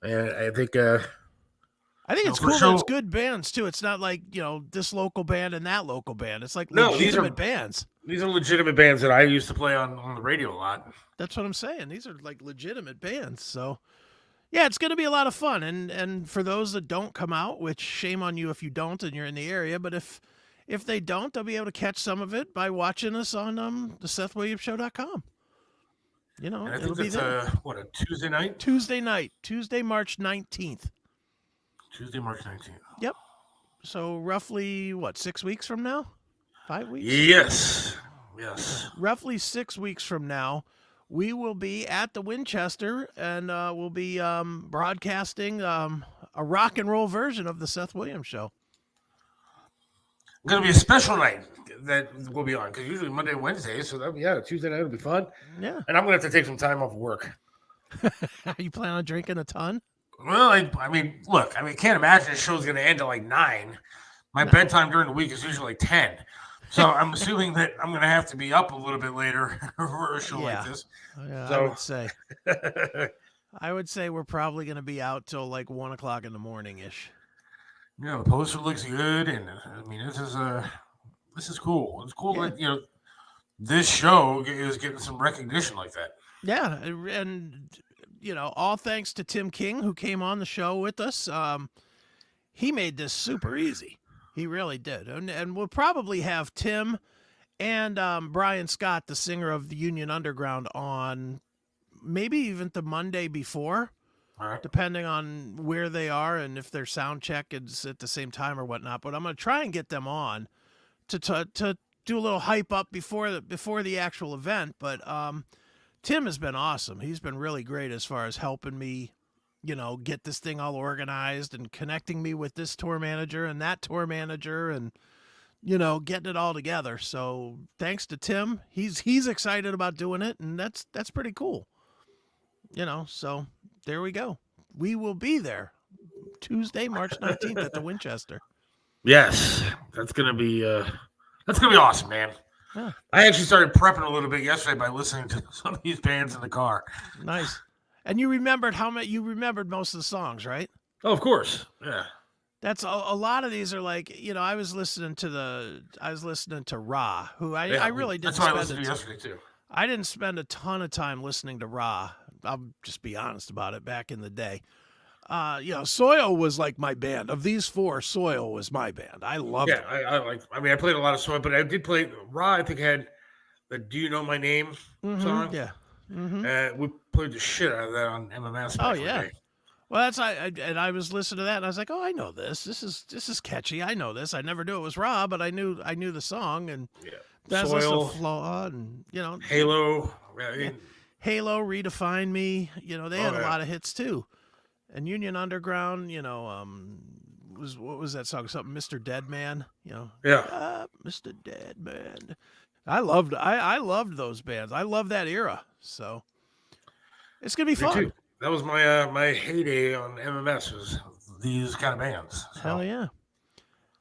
And I think... it's cool that it's good bands, too. It's not like, this local band and that local band. It's like legitimate bands. These are legitimate bands that I used to play on the radio a lot. That's what I'm saying. These are like legitimate bands. So, yeah, it's going to be a lot of fun. And for those that don't come out, which shame on you if you don't and you're in the area, but if they don't, they'll be able to catch some of it by watching us on the SethWilliamsShow.com. I it'll think be it's there. a Tuesday night? Tuesday, March 19th. Tuesday, March 19th. Yep. So roughly, 6 weeks from now? 5 weeks? Yes. Roughly 6 weeks from now, we will be at the Winchester, and we'll be broadcasting a rock and roll version of the Seth Williams Show. It's going to be a special night that we'll be on, because usually Monday and Wednesday, so Tuesday night will be fun. Yeah. And I'm going to have to take some time off work. You plan on drinking a ton? Well, I mean, look, I can't imagine the show's going to end at like 9. My bedtime during the week is usually like 10. So I'm assuming that I'm going to have to be up a little bit later for a show like this. Yeah, So I would say we're probably going to be out till like 1 o'clock in the morning-ish. Yeah, the poster looks good, and this is cool. It's cool that this show is getting some recognition like that. Yeah, and all thanks to Tim King, who came on the show with us. He made this super easy. He really did. And we'll probably have Tim and Brian Scott, the singer of the Union Underground, on maybe even the Monday before, depending on where they are and if their sound check is at the same time or whatnot. But I'm going to try and get them on to do a little hype up before the actual event. But Tim has been awesome. He's been really great as far as helping me, get this thing all organized and connecting me with this tour manager and that tour manager and, getting it all together. So thanks to Tim, he's excited about doing it, and that's pretty cool. So there we go. We will be there Tuesday, March 19th at the Winchester. Yes, that's gonna be awesome, man. Yeah. I actually started prepping a little bit yesterday by listening to some of these bands in the car. Nice. And you remembered you remembered most of the songs, right? Oh, of course. Yeah. That's a lot of these are like, I was listening to Ra, who I really didn't. That's what I listened to yesterday too. I didn't spend a ton of time listening to Ra. I'll just be honest about it. Back in the day, Soil was like my band. Of these four, Soil was my band. I loved it. Yeah, I played a lot of Soil, but I did play Ra. I think had the "Do You Know My Name" song. Yeah. Mm-hmm. We played the shit out of that on MMS. Oh yeah. Well, I was listening to that, and I was like, "Oh, I know this. This is catchy. I know this. I never knew it was Ra, but I knew the song." And that's Soil, Flaw, and Halo. Halo, Redefine Me. They had a lot of hits too. And Union Underground, what was that song? Something Mr. Deadman, Yeah. Mr. Deadman. I loved those bands. I love that era. So it's gonna be fun. Me too. That was my my heyday on MMS, was these kind of bands. So. Hell yeah.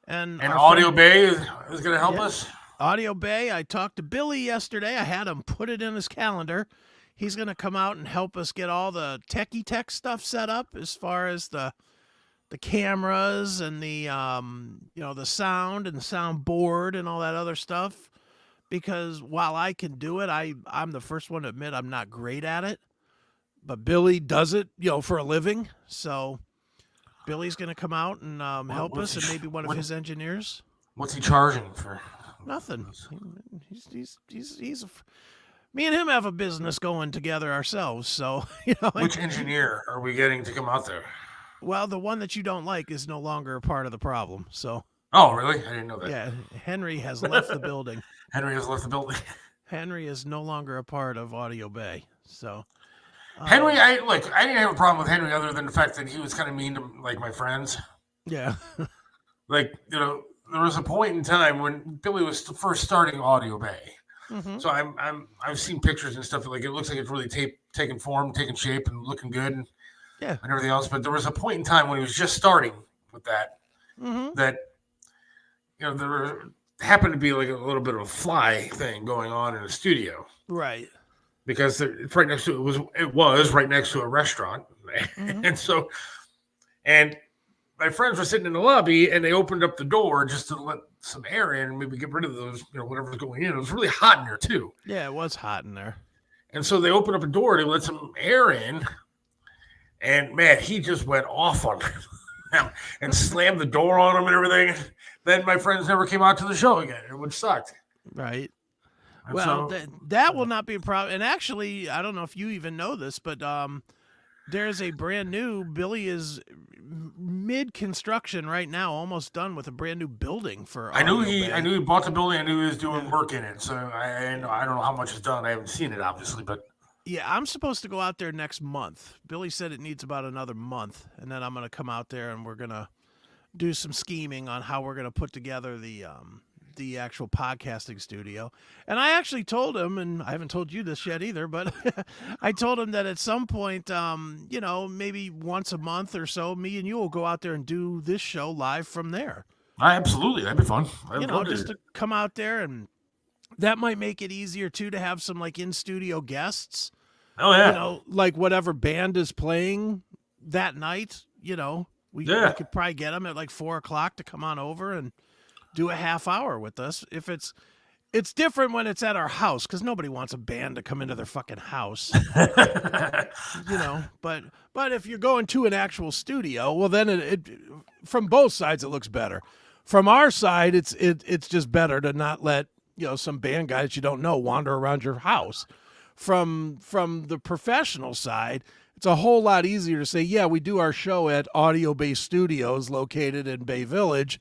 And Audio Bay is gonna help us. Audio Bay. I talked to Billy yesterday. I had him put it in his calendar. He's going to come out and help us get all the techie tech stuff set up as far as the cameras and the the sound and the soundboard and all that other stuff. Because while I can do it, I'm the first one to admit I'm not great at it. But Billy does it, for a living. So Billy's going to come out and help us, and maybe one of his engineers. What's he charging for? Nothing. Me and him have a business going together ourselves. So Which engineer are we getting to come out there? Well, the one that you don't like is no longer a part of the problem. So. Oh, really? I didn't know that. Yeah, Henry has left the building. Henry has left the building. Henry is no longer a part of Audio Bay. So. Henry, I didn't have a problem with Henry other than the fact that he was kind of mean to my friends. Yeah. There was a point in time when Billy was first starting Audio Bay. Mm-hmm. So I've seen pictures and stuff, it looks like it's really taking form, taking shape, and looking good, and everything else. But there was a point in time when he was just starting with that, that there happened to be a little bit of a fly thing going on in the studio, right? Because it's right next to it was right next to a restaurant, and my friends were sitting in the lobby, and they opened up the door just to let some air in and maybe get rid of those, whatever's going in. It was really hot in there too. Yeah, it was hot in there. And so they opened up a door to let some air in, and man, he just went off on them and slammed the door on them and everything. Then my friends never came out to the show again, which sucked. Right. And well, that will not be a problem. And actually, I don't know if you even know this, but there's a brand new, Billy is mid-construction right now, almost done with a brand new building for I knew he bought the building. I knew he was doing work in it. So I don't know how much is done. I haven't seen it, obviously, but. Yeah, I'm supposed to go out there next month. Billy said it needs about another month, and then I'm going to come out there and we're going to do some scheming on how we're going to put together the actual podcasting studio. And I actually told him, and I haven't told you this yet either, but I told him that at some point, maybe once a month or so, me and you will go out there and do this show live from there. Absolutely. That'd be fun. Just to come out there, and that might make it easier too to have some in-studio guests. Oh yeah. Like whatever band is playing that night, we could probably get them at 4:00 to come on over and do a half hour with us. If it's different when it's at our house, because nobody wants a band to come into their fucking house. But if you're going to an actual studio, well then it from both sides it looks better. From our side, it's just better to not let some band guys you don't know wander around your house. From the professional side, it's a whole lot easier to say, yeah, we do our show at Audio Bay Studios located in Bay Village,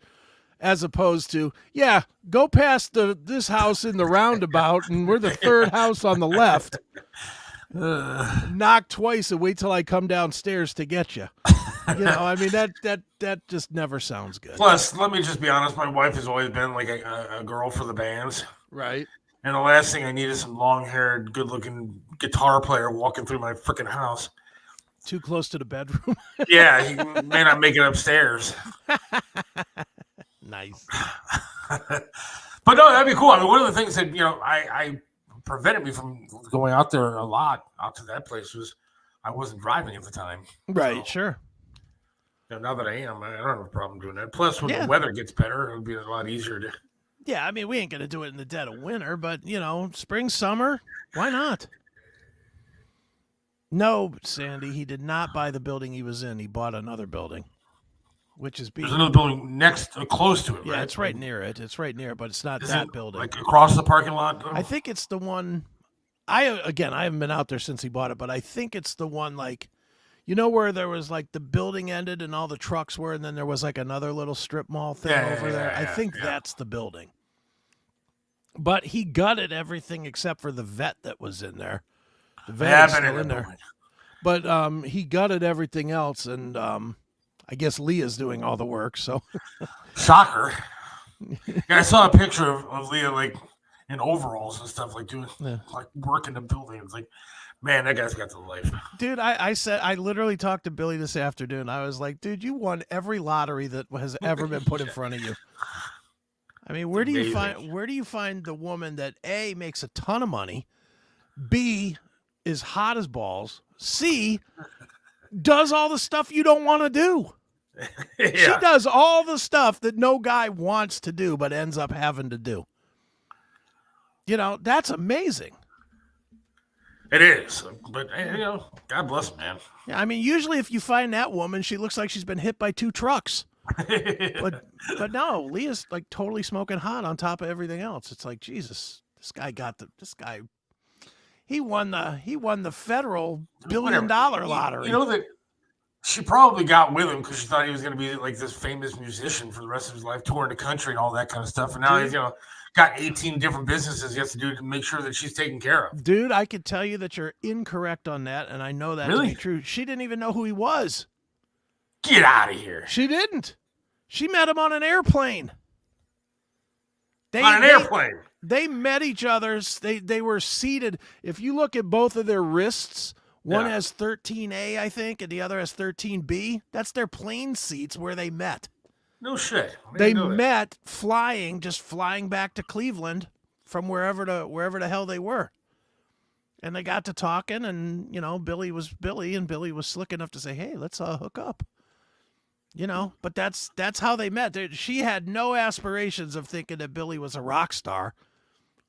as opposed to, yeah, go past this house in the roundabout and we're the third house on the left. Knock twice and wait till I come downstairs to get you. That just never sounds good. Plus, let me just be honest, my wife has always been a girl for the bands. Right. And the last thing I need is some long-haired, good-looking guitar player walking through my freaking house. Too close to the bedroom. Yeah, he may not make it upstairs. Nice. But no, that'd be cool. I mean, one of the things that, I prevented me from going out there a lot, out to that place, was I wasn't driving at the time. Right, so, sure. Now that I am, I don't have a problem doing that. Plus, when the weather gets better, it'll be a lot easier to... Yeah, I mean, we ain't going to do it in the dead of winter, but, spring, summer, why not? No, Sandy, he did not buy the building he was in. He bought another building, which is being... There's another building close to it, right? Yeah, it's right near it. It's right near it, but it's not that building. Across the parking lot? Though? I think it's the one... I haven't been out there since he bought it, but I think it's the one, where there was, the building ended and all the trucks were, and then there was, another little strip mall thing over there. I think that's the building. But he gutted everything except for the vet that was in there. The vet is still in there. But he gutted everything else, and I guess Leah's doing all the work. So, shocker! Yeah, I saw a picture of Leah in overalls and stuff, doing work in the building. It's man, that guy's got the life. Dude, I literally talked to Billy this afternoon. I was like, dude, you won every lottery that has ever been put in front of you. I mean, where do you find the woman that A, makes a ton of money, B, is hot as balls, C, does all the stuff you don't want to do? She does all the stuff that no guy wants to do but ends up having to do. That's amazing. It is, but God bless him, man. Yeah, I mean, usually if you find that woman, she looks like she's been hit by 2 trucks. But no, Leah's like totally smoking hot on top of everything else. It's like, Jesus, this guy he won the federal $1 billion lottery. You know that she probably got with him because she thought he was going to be like this famous musician for the rest of his life, touring the country and all that kind of stuff. And now he's got 18 different businesses he has to do to make sure that she's taken care of. Dude, I could tell you that you're incorrect on that, and I know that to be true. She didn't even know who he was. Get out of here. She didn't. She met him on an airplane. Airplane. They met each other. They were seated. If you look at both of their wrists, one has 13A, I think, and the other has 13B. That's their plane seats where they met. No shit. They met flying back to Cleveland from wherever the hell they were. And they got to talking, and, Billy was Billy, and Billy was slick enough to say, hey, let's hook up. But that's how they met. She had no aspirations of thinking that Billy was a rock star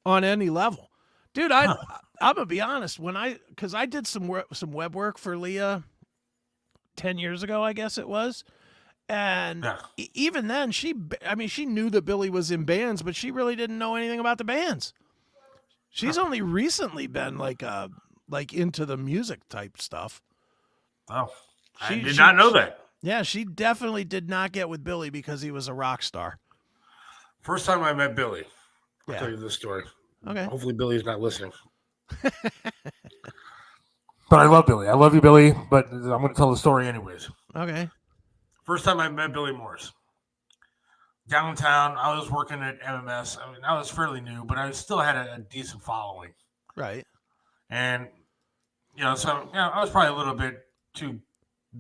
on any level. Dude, I'm going to be honest. Because I did some web work for Leah 10 years ago, I guess it was. And even then, she knew that Billy was in bands, but she really didn't know anything about the bands. She's only recently been like into the music type stuff. Oh, I did not know that. Yeah, she definitely did not get with Billy because he was a rock star. First time I met Billy, I'll tell you this story. Okay. Hopefully Billy's not listening. But I love Billy. I love you, Billy, but I'm going to tell the story anyways. Okay. First time I met Billy Morris. Downtown, I was working at MMS. I mean, I was fairly new, but I still had a decent following. Right. And, I was probably a little bit too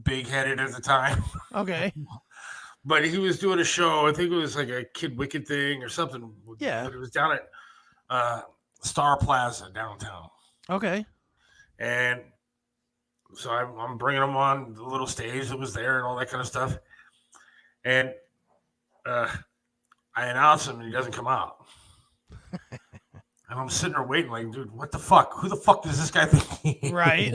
big-headed at the time. Okay. But he was doing a show. I think it was like a Kid Wicked thing or something. Yeah. But it was down at Star Plaza downtown. Okay. And so I'm bringing him on the little stage that was there and all that kind of stuff. And I announce him and he doesn't come out. And I'm sitting there waiting like, dude, what the fuck? Who the fuck does this guy think he is? Right.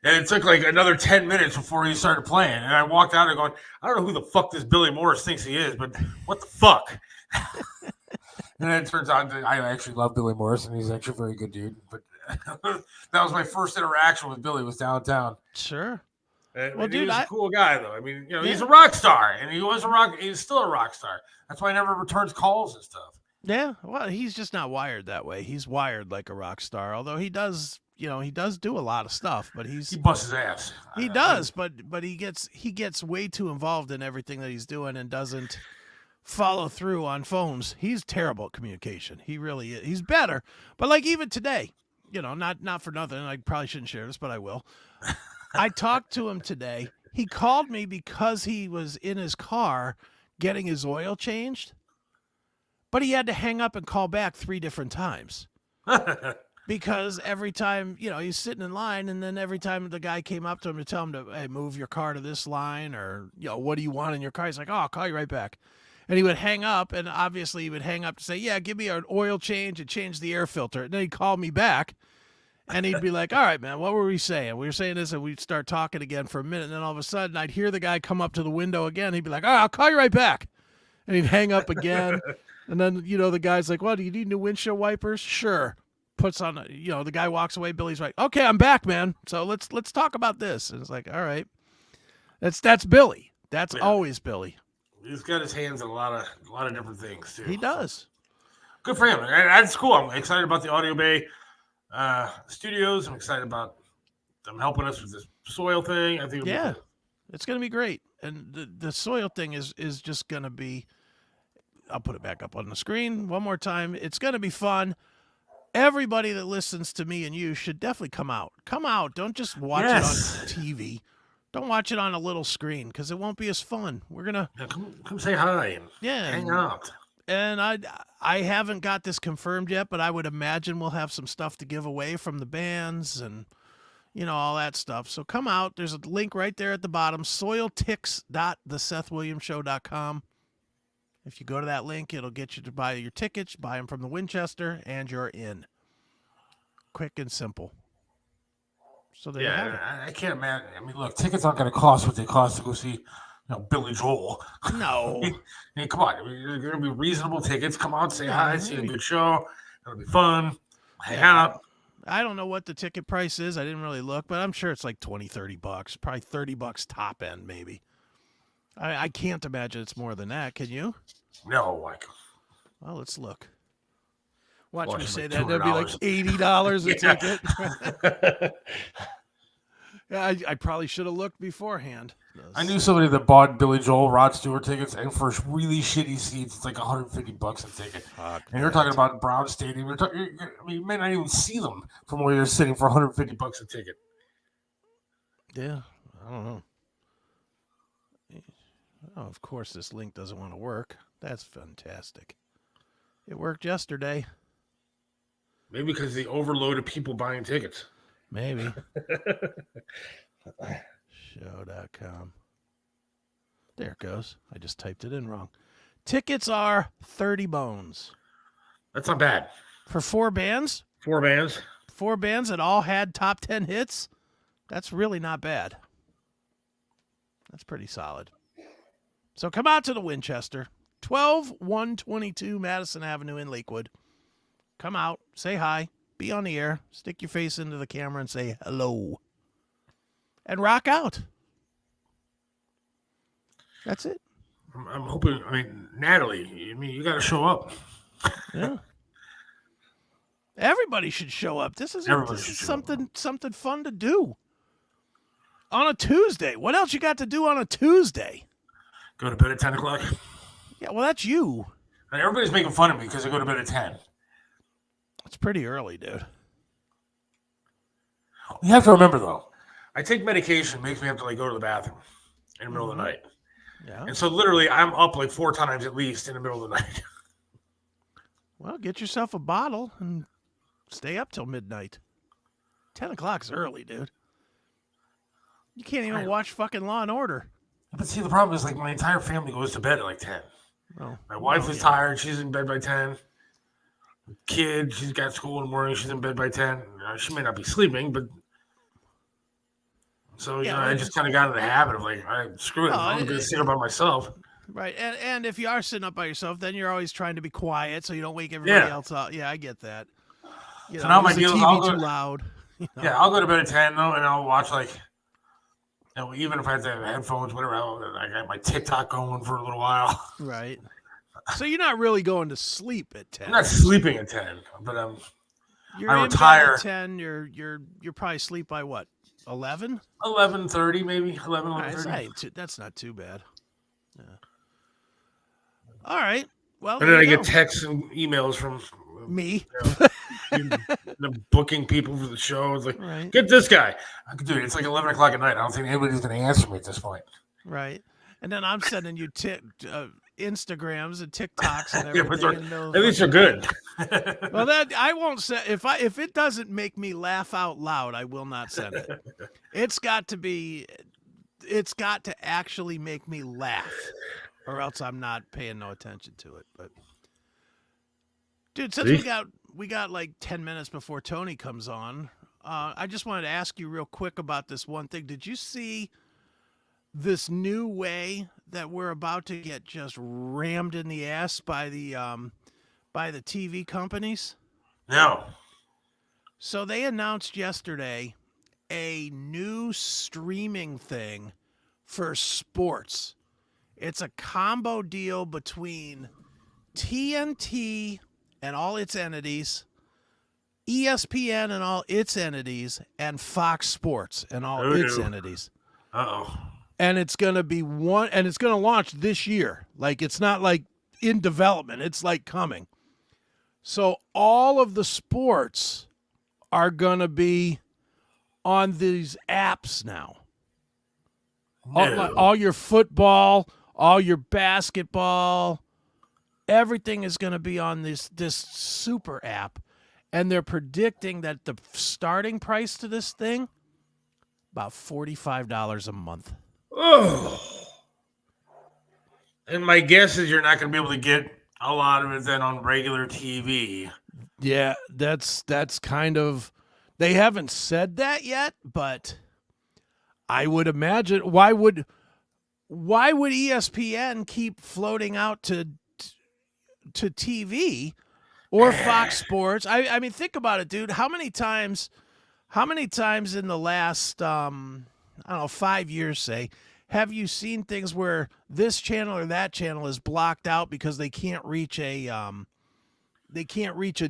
And it took like another 10 minutes before he started playing. And I walked out and going, I don't know who the fuck this Billy Morris thinks he is, but what the fuck? And then it turns out that I actually love Billy Morris, and he's actually a very good dude. But that was my first interaction with Billy, was downtown. Sure. And, well, dude, dude, he was a cool guy, though. I mean, he's a rock star, and he's still a rock star. That's why he never returns calls and stuff. Yeah, well, he's just not wired that way. He's wired like a rock star, although he does do a lot of stuff, but he busts his ass. He does, but he gets way too involved in everything that he's doing and doesn't follow through on phones. He's terrible at communication. He really is. He's better, but like even today, not for nothing. I probably shouldn't share this, but I will. I talked to him today. He called me because he was in his car getting his oil changed, but he had to hang up and call back 3 different times. Because every time, he's sitting in line, and then every time the guy came up to him to tell him to, hey, move your car to this line, or, what do you want in your car? He's like, oh, I'll call you right back. And he would hang up, and obviously he would hang up to say, yeah, give me an oil change and change the air filter. And then he'd call me back, and he'd be like, all right, man, what were we saying? We were saying this, and we'd start talking again for a minute, and then all of a sudden I'd hear the guy come up to the window again. He'd be like, all right, I'll call you right back. And he'd hang up again. And then, the guy's like, well, do you need new windshield wipers? Sure. Puts on, the guy walks away. Billy's like, okay, I'm back, man. So let's talk about this. And it's like, all right, that's Billy. That's always Billy. He's got his hands in a lot of different things too. He does. Good for him. That's cool. I'm excited about the Audio Bay studios. I'm excited about them helping us with this soil thing. I think it's going to be great. And the soil thing is just going to be. I'll put it back up on the screen one more time. It's going to be fun. Everybody that listens to me and you should definitely come out. Come out. Don't just watch it on TV. Don't watch it on a little screen because it won't be as fun. We're going to come say hi and hang out. And I haven't got this confirmed yet, but I would imagine we'll have some stuff to give away from the bands and, all that stuff. So come out. There's a link right there at the bottom, soiltix.thesethwilliamsshow.com. If you go to that link, it'll get you to buy your tickets, buy them from the Winchester, and you're in. Quick and simple. So there you have it. I can't imagine. I mean, look, tickets aren't going to cost what they cost to go see Billy Joel. No. I mean, come on. I mean, they're going to be reasonable tickets. Come on, say hi, see a good show. It'll be fun. Hang out. I don't know what the ticket price is. I didn't really look, but I'm sure it's like $20-$30. Probably $30 top end, maybe. I can't imagine it's more than that. Can you? No, Well, let's look. Watch me Watch say like that. That'd be like $200. $80 a ticket. Yeah, I probably should have looked beforehand. I knew somebody that bought Billy Joel, Rod Stewart tickets, and for really shitty seats, it's like $150 a ticket. Fuck and you're talking about Brown Stadium. I mean, you may not even see them from where you're sitting for $150 a ticket. Yeah, I don't know. Oh, of course, this link doesn't want to work. That's fantastic. It worked yesterday. Maybe because they overloaded people buying tickets. Maybe. Show.com. There it goes. I just typed it in wrong. Tickets are 30 bones. That's not bad. For 4 bands? 4 bands. 4 bands that all had top 10 hits? That's really not bad. That's pretty solid. So come out to the Winchester, 12122 Madison Avenue in Lakewood. Come out, say hi, be on the air, stick your face into the camera and say hello. And rock out. That's it. I'm hoping, Natalie, you got to show up. Yeah. Everybody should show up. This is something fun to do. On a Tuesday. What else you got to do on a Tuesday? Go to bed at 10 o'clock. Yeah, well, that's you. And everybody's making fun of me because I go to bed at 10. It's pretty early, dude. You have to remember, though, I take medication, makes me have to go to the bathroom in the middle of the night. Yeah. And so literally I'm up 4 times at least in the middle of the night. Well, get yourself a bottle and stay up till midnight. 10 o'clock is early, dude. You can't even watch fucking Law and Order. But see, the problem is my entire family goes to bed at 10. Oh, My wife is tired. She's in bed by 10. Kid, she's got school in the morning. She's in bed by 10. She may not be sleeping, but so I just kind of got in the habit of screw it. I'm going to sit up by myself. Right, and if you are sitting up by yourself, then you're always trying to be quiet so you don't wake everybody else up. Yeah, I get that. So now my deal is TV too loud. Yeah, I'll go to bed at 10 though, and I'll watch even if I have to have headphones, whatever. I got my TikTok going for a little while. Right. So you're not really going to sleep at 10. I'm not sleeping at 10, but you're I in retire bed at 10. You're probably asleep by what? 11? 11:30 maybe. 11:30. That's not too bad. Yeah. All right. Well, and then I get texts and emails from me. The booking people for the show. It's right. Get this guy. Dude, it's 11 o'clock at night. I don't think anybody's going to answer me at this point. Right. And then I'm sending you Instagrams and TikToks and Yeah, everything. but at least they're good. Well, that I won't say if it doesn't make me laugh out loud, I will not send it. It's got to actually make me laugh, or else I'm not paying no attention to it. But dude, since we got 10 minutes before Tony comes on, I just wanted to ask you real quick about this one thing. Did you see this new way that we're about to get just rammed in the ass by the TV companies? No. So they announced yesterday a new streaming thing for sports. It's a combo deal between TNT and all its entities, ESPN and all its entities, and Fox Sports and all its entities. Uh-oh. And it's going to be it's going to launch this year. It's not in development. It's coming. So all of the sports are going to be on these apps now. No. All your football, all your basketball, everything is going to be on this super app. And they're predicting that the starting price to this thing About $45 a month. Oh. And my guess is you're not going to be able to get a lot of it then on regular TV. Yeah, that's kind of. They haven't said that yet, but I would imagine why would ESPN keep floating out to TV or Fox Sports? I mean, think about it, dude. How many times in the last I don't know, 5 years, say, have you seen things where this channel or that channel is blocked out because they can't reach a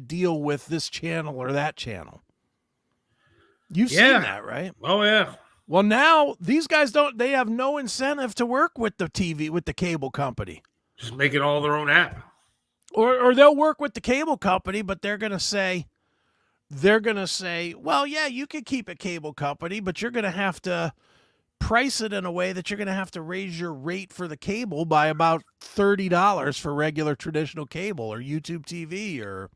deal with this channel or that channel? You've seen that, right? Oh yeah. Well, now these guys they have no incentive to work with the cable company. Just make it all their own app. Or they'll work with the cable company, but they're going to say, well, yeah, you can keep a cable company, but you're going to have to price it in a way that you're going to have to raise your rate for the cable by about $30 for regular traditional cable or YouTube TV or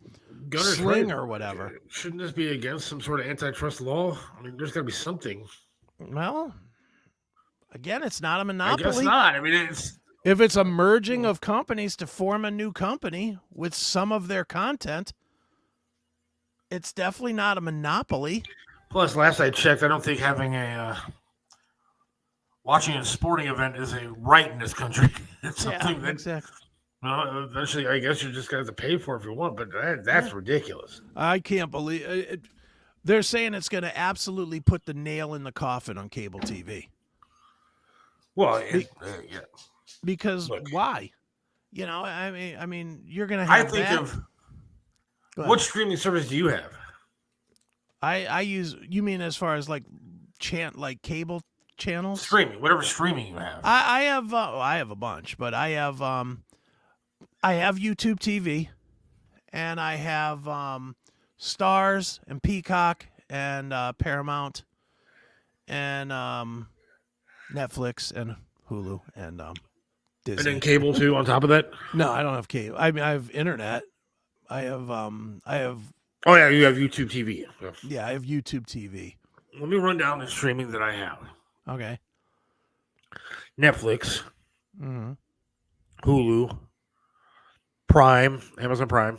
Sling or whatever. Shouldn't this be against some sort of antitrust law? I mean, there's got to be something. Well, again, it's not a monopoly. I guess not. I mean, if it's a merging of companies to form a new company with some of their content, it's definitely not a monopoly. Plus, last I checked, I don't think having watching a sporting event is a right in this country. It's something that exactly. Well, eventually, I guess you're just going to have to pay for it if you want, but that's ridiculous. I can't believe it. They're saying it's going to absolutely put the nail in the coffin on cable TV. Well, yeah. Because why? You know, I mean, you're going to have. I think of what streaming service do you have? I use. You mean as far as like cable channels? Streaming, whatever streaming you have. I have a bunch, but I have YouTube TV, and I have Stars and Peacock and Paramount and Netflix and Hulu and Disney. And then cable too on top of that? No, I don't have cable. I mean, I have internet. I have Oh yeah, you have YouTube TV. Yeah, I have YouTube TV. Let me run down the streaming that I have. Okay. Netflix, Mm-hmm. Hulu, Prime, Amazon Prime,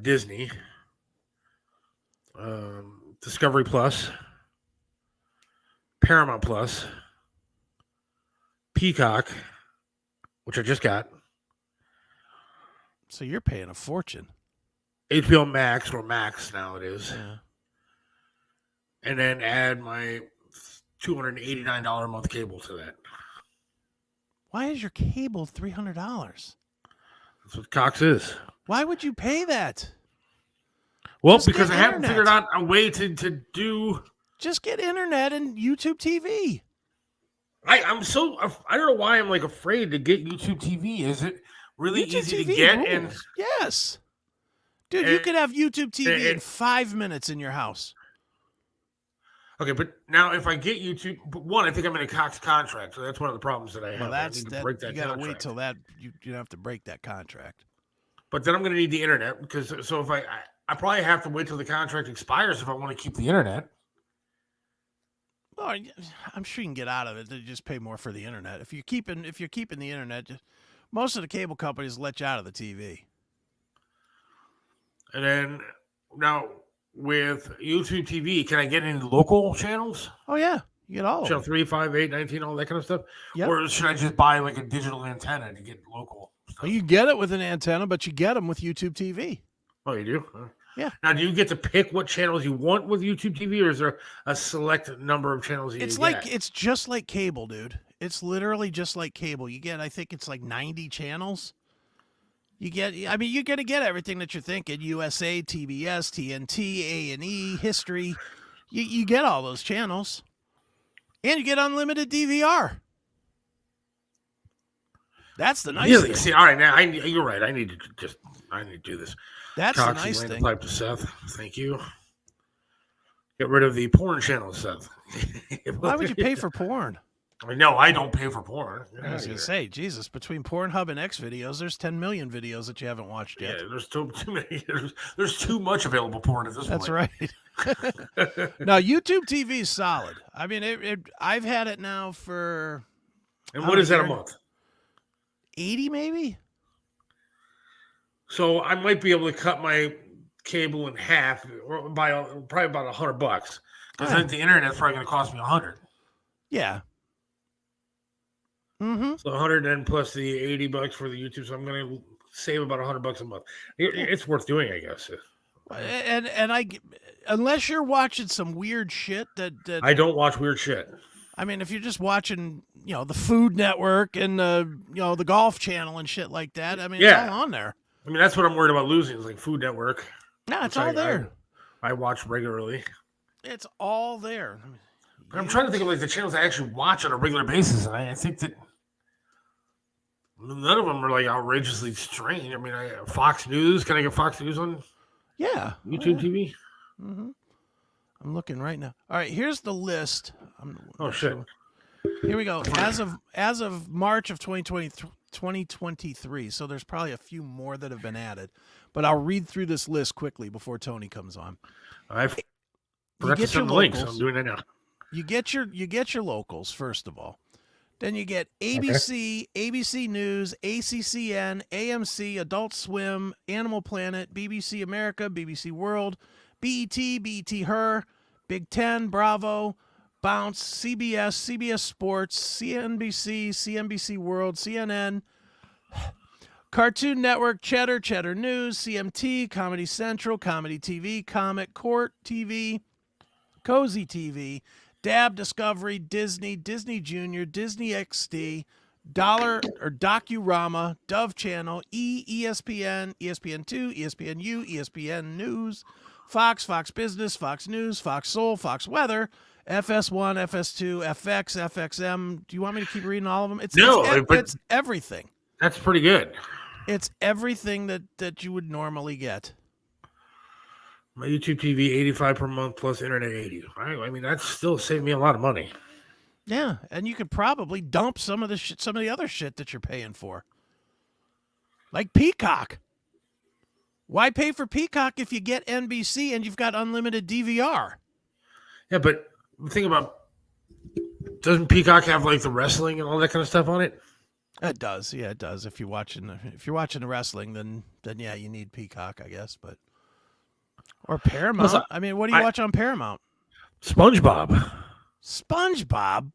Disney, Discovery Plus, Paramount Plus, Peacock, which I just got. So you're paying a fortune. HBO Max, or Max now it is. Yeah. And then add my $289 a month cable to that. Why is your cable $300? That's what Cox is. Why would you pay that? Well, Just because I get haven't internet. figured out a way to do. Just get internet and YouTube TV. I don't know why I'm like afraid to get YouTube TV. Is it really YouTube easy TV to get? rules. And Yes. Dude, you could have YouTube TV in and- 5 minutes in your house. okay, but now if I get YouTube, one, I think I'm in a Cox contract, so that's one of the problems that I have. Well, I that's need to that. break that You gotta contract. wait till that. You have to break that contract. But then I'm going to need the internet because if I probably have to wait till the contract expires if I want to keep the internet. Oh, I'm sure you can get out of it. They just pay more for the internet. If you're keeping the internet, most of the cable companies let you out of the TV. And then now with YouTube TV, can I get any local channels? Oh yeah, you get all of Channel them. 3, 5, 8, 19, all that kind of stuff? Yep. Or should I just buy like a digital antenna to get local stuff? Well, you get it with an antenna, but you get them with YouTube TV. Oh, you do? Yeah. Now, do you get to pick what channels you want with YouTube TV, or is there a select number of channels you get? It's just like cable, dude. It's literally just like cable. You get, I think it's like 90 channels. You're going to get everything that you're thinking. USA, TBS, TNT, A&E, History. You get all those channels. And you get unlimited DVR. That's the nice Really? thing. See, all right, now you're right. I need to do this. That's Cox, the nice land the thing. pipe to Seth. Thank you. Get rid of the porn channel, Seth. Why would you pay for porn? No, I don't pay for porn. Get I outta was going here. to say, Jesus, between Pornhub and X videos, there's 10 million videos that you haven't watched yet. Yeah, there's too many. There's too much available porn at this point. That's right. No, YouTube TV is solid. I mean, I've had it now for. And what is that a month? 80 maybe. So I might be able to cut my cable in half, or by probably about $100, because then the internet's probably going to cost me $100. Yeah. Mm-hmm. So 100 and plus the $80 for the YouTube. So I'm going to save about $100 a month. It's worth doing, I guess. And unless you're watching some weird shit that I don't watch weird shit. I mean, if you're just watching, the Food Network and the Golf Channel and shit like that, I mean, it's all on there. I mean, that's what I'm worried about losing. Is like Food Network. No, it's all there. I watch regularly. It's all there. I'm trying to think of like the channels I actually watch on a regular basis, and I think that none of them are like outrageously strange. I mean, Fox News. Can I get Fox News on? Yeah. YouTube TV. Mm-hmm. I'm looking right now. All right, here's the list. Shit. Here we go. As of March of 2023. So there's probably a few more that have been added, but I'll read through this list quickly before Tony comes on. I forgot to send the links. So I'm doing that now. You get your locals first of all. Then you get ABC, ABC News, ACCN, AMC, Adult Swim, Animal Planet, BBC America, BBC World, BET, BET Her, Big Ten, Bravo, Bounce, CBS, CBS Sports, CNBC, CNBC World, CNN, Cartoon Network, Cheddar, Cheddar News, CMT, Comedy Central, Comedy TV, Comic, Court TV, Cozy TV, Dab, Discovery, Disney, Disney Junior, Disney XD, Docurama, Dove Channel, ESPN, ESPN2, ESPNU, ESPN News, Fox, Fox Business, Fox News, Fox Soul, Fox Weather, FS1, FS2, FX, FXM. Do you want me to keep reading all of them? It's everything. That's pretty good. It's everything that you would normally get. My YouTube TV, $85 per month plus internet $80. I mean, that's still saving me a lot of money. Yeah, and you could probably dump some of the other shit that you're paying for, like Peacock. Why pay for Peacock if you get NBC and you've got unlimited DVR? Yeah, but think about, doesn't Peacock have like the wrestling and all that kind of stuff on it? It does. Yeah, it does. If you're watching the wrestling, then yeah, you need Peacock, I guess, but. Or Paramount. I mean, what do you watch on Paramount? SpongeBob. SpongeBob?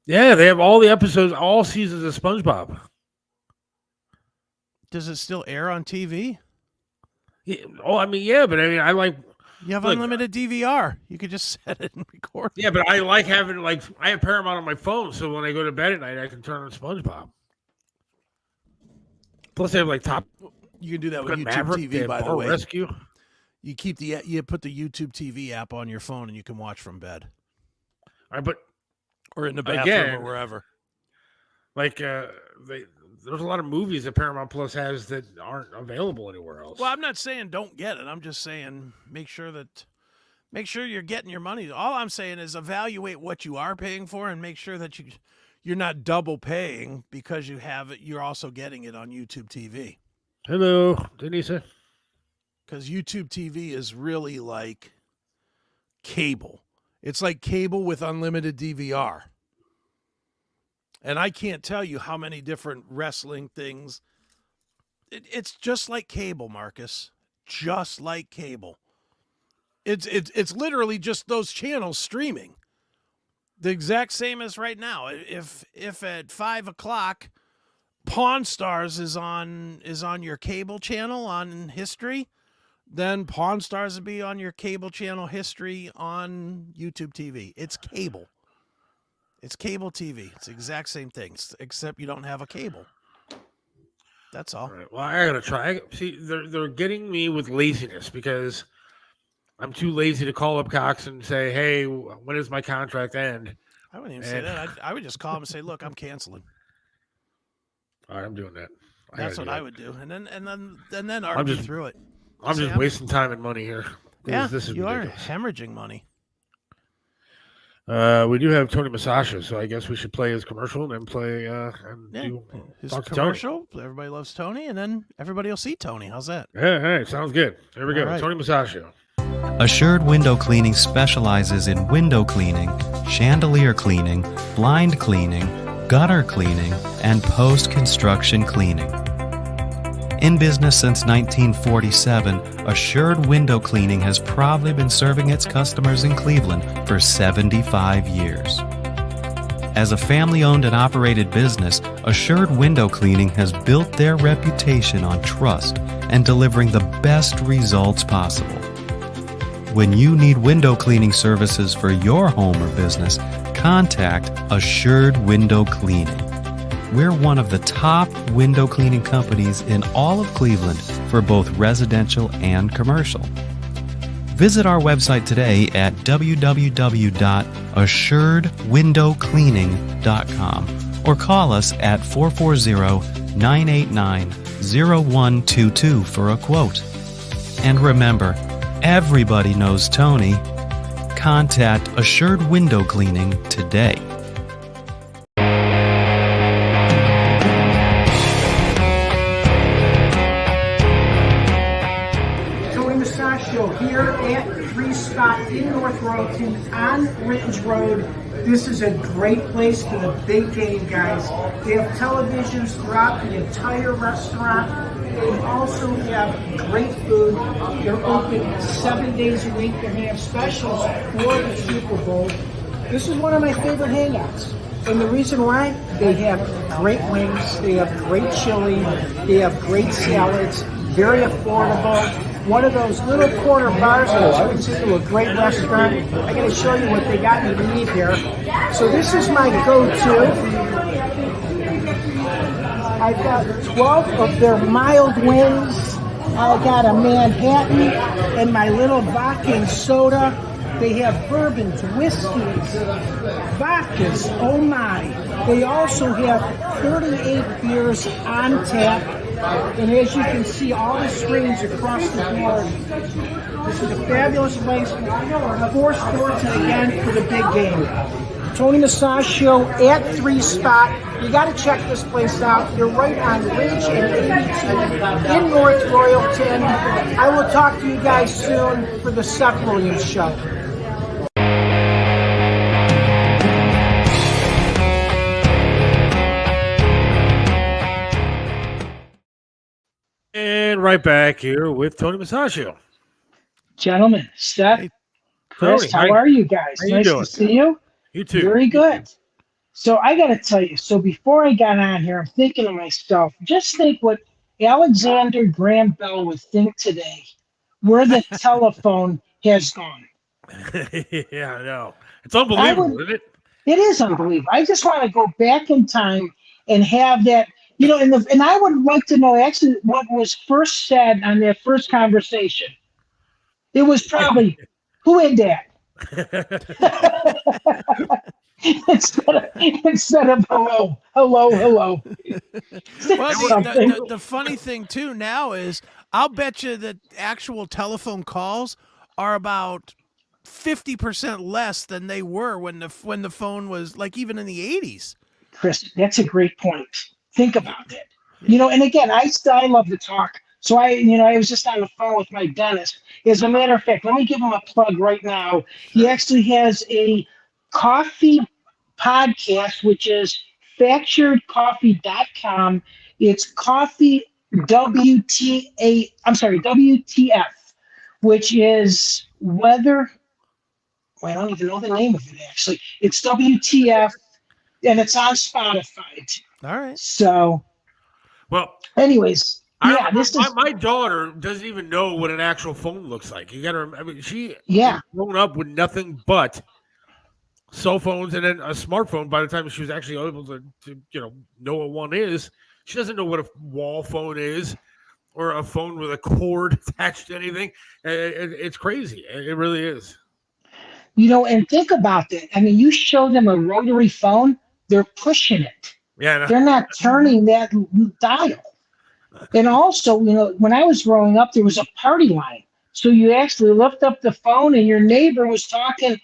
Yeah, they have all the episodes, all seasons of SpongeBob. Does it still air on TV? Yeah, but I like... You have unlimited DVR. You could just set it and record. Yeah, but I like having, I have Paramount on my phone, so when I go to bed at night, I can turn on SpongeBob. Plus, they have, top... You can do that with YouTube Maverick, TV, by the way. Rescue. You put the YouTube TV app on your phone and you can watch from bed. All right, but or in the bathroom or wherever. There's a lot of movies that Paramount Plus has that aren't available anywhere else. Well, I'm not saying don't get it. I'm just saying make sure you're getting your money. All I'm saying is evaluate what you are paying for and make sure that you're not double paying because you have it. You're also getting it on YouTube TV. Hello, Denise. Because YouTube TV is really like cable. It's like cable with unlimited DVR. And I can't tell you how many different wrestling things. It's just like cable, Marcus. Just like cable. It's literally just those channels streaming. The exact same as right now. If at 5:00 Pawn Stars is on your cable channel on History, then Pawn Stars would be on your cable channel History on YouTube TV. It's cable. It's cable TV. It's the exact same thing, except you don't have a cable. That's all. All right. Well, I gotta try. See, they're getting me with laziness because I'm too lazy to call up Cox and say, "Hey, when does my contract end?" I wouldn't even say that. I would just call him and say, "Look, I'm canceling." All right, I'm doing that. That's what I would do, and then argue through it. I'm just wasting time and money here. Yeah, this is you ridiculous. are hemorrhaging money. We do have Tony Musachio, so I guess we should play his commercial and then play his commercial. Everybody loves Tony, and then everybody will see Tony. How's that? Yeah, all right, sounds good. Here we go. Right. Tony Musachio. Assured Window Cleaning specializes in window cleaning, chandelier cleaning, blind cleaning, gutter cleaning, and post-construction cleaning. In business since 1947, Assured Window Cleaning has proudly been serving its customers in Cleveland for 75 years. As a family-owned and operated business, Assured Window Cleaning has built their reputation on trust and delivering the best results possible. When you need window cleaning services for your home or business, contact Assured Window Cleaning. We're one of the top window cleaning companies in all of Cleveland for both residential and commercial. Visit our website today at www.assuredwindowcleaning.com or call us at 440-989-0122 for a quote. And remember, everybody knows Tony. Contact Assured Window Cleaning today. Musachio here at 3 Spot in North Royalton on Ritten's Road. This is a great place for the big game, guys. They have televisions throughout the entire restaurant. They also have great food. They're open 7 days a week. They have specials for the Super Bowl. This is one of my favorite hangouts. And the reason why, they have great wings, they have great chili, they have great salads, very affordable. One of those little corner bars that turns into a great restaurant. I got to show you what they got me to eat here. So this is my go-to. I've got 12 of their mild wings. I got a Manhattan and my little vodka and soda. They have bourbons, whiskeys, vodkas, oh my. They also have 38 beers on tap. And as you can see, all the screens across the board. This is a fabulous place. 4 sports, and again, for the big game. Tony Musachio at 3 Spot. You got to check this place out. You're right on Ridge and 82 in North Royalton. I will talk to you guys soon for the Seth Williams Show. And right back here with Tony Musachio. Gentlemen, Seth, Chris, Tony, how are you guys? how you Nice doing? to see you. You too. Very good. So I got to tell you, so before I got on here, I'm thinking to myself, just think what Alexander Graham Bell would think today, where the telephone has gone. Yeah, I know. It's unbelievable, isn't it? It is unbelievable. I just want to go back in time and have that, you know, and I would like to know actually what was first said on that first conversation. It was probably, who had that? instead of hello. Well, the funny thing too now is I'll bet you that actual telephone calls are about 50% less than they were when the phone was like even in the 80s. Chris, that's a great point. Think about it. You know, and again, I love to talk. So I was just on the phone with my dentist. As a matter of fact, let me give him a plug right now. He actually has a coffee podcast, which is facturedcoffee.com. It's coffee WTF, which is weather. Well, I don't even know the name of it actually. It's WTF, and it's on Spotify. All right. So, well, anyways, yeah, my daughter doesn't even know what an actual phone looks like. You got to, I mean, she grown up with nothing but cell phones and then a smartphone. By the time she was actually able to know what one is, she doesn't know what a wall phone is or a phone with a cord attached to anything. It's crazy. It really is. You know, and think about that. I mean, you show them a rotary phone, they're pushing it. Yeah, they're not turning that dial. And also, you know, when I was growing up, there was a party line. So you actually lift up the phone and your neighbor was talking.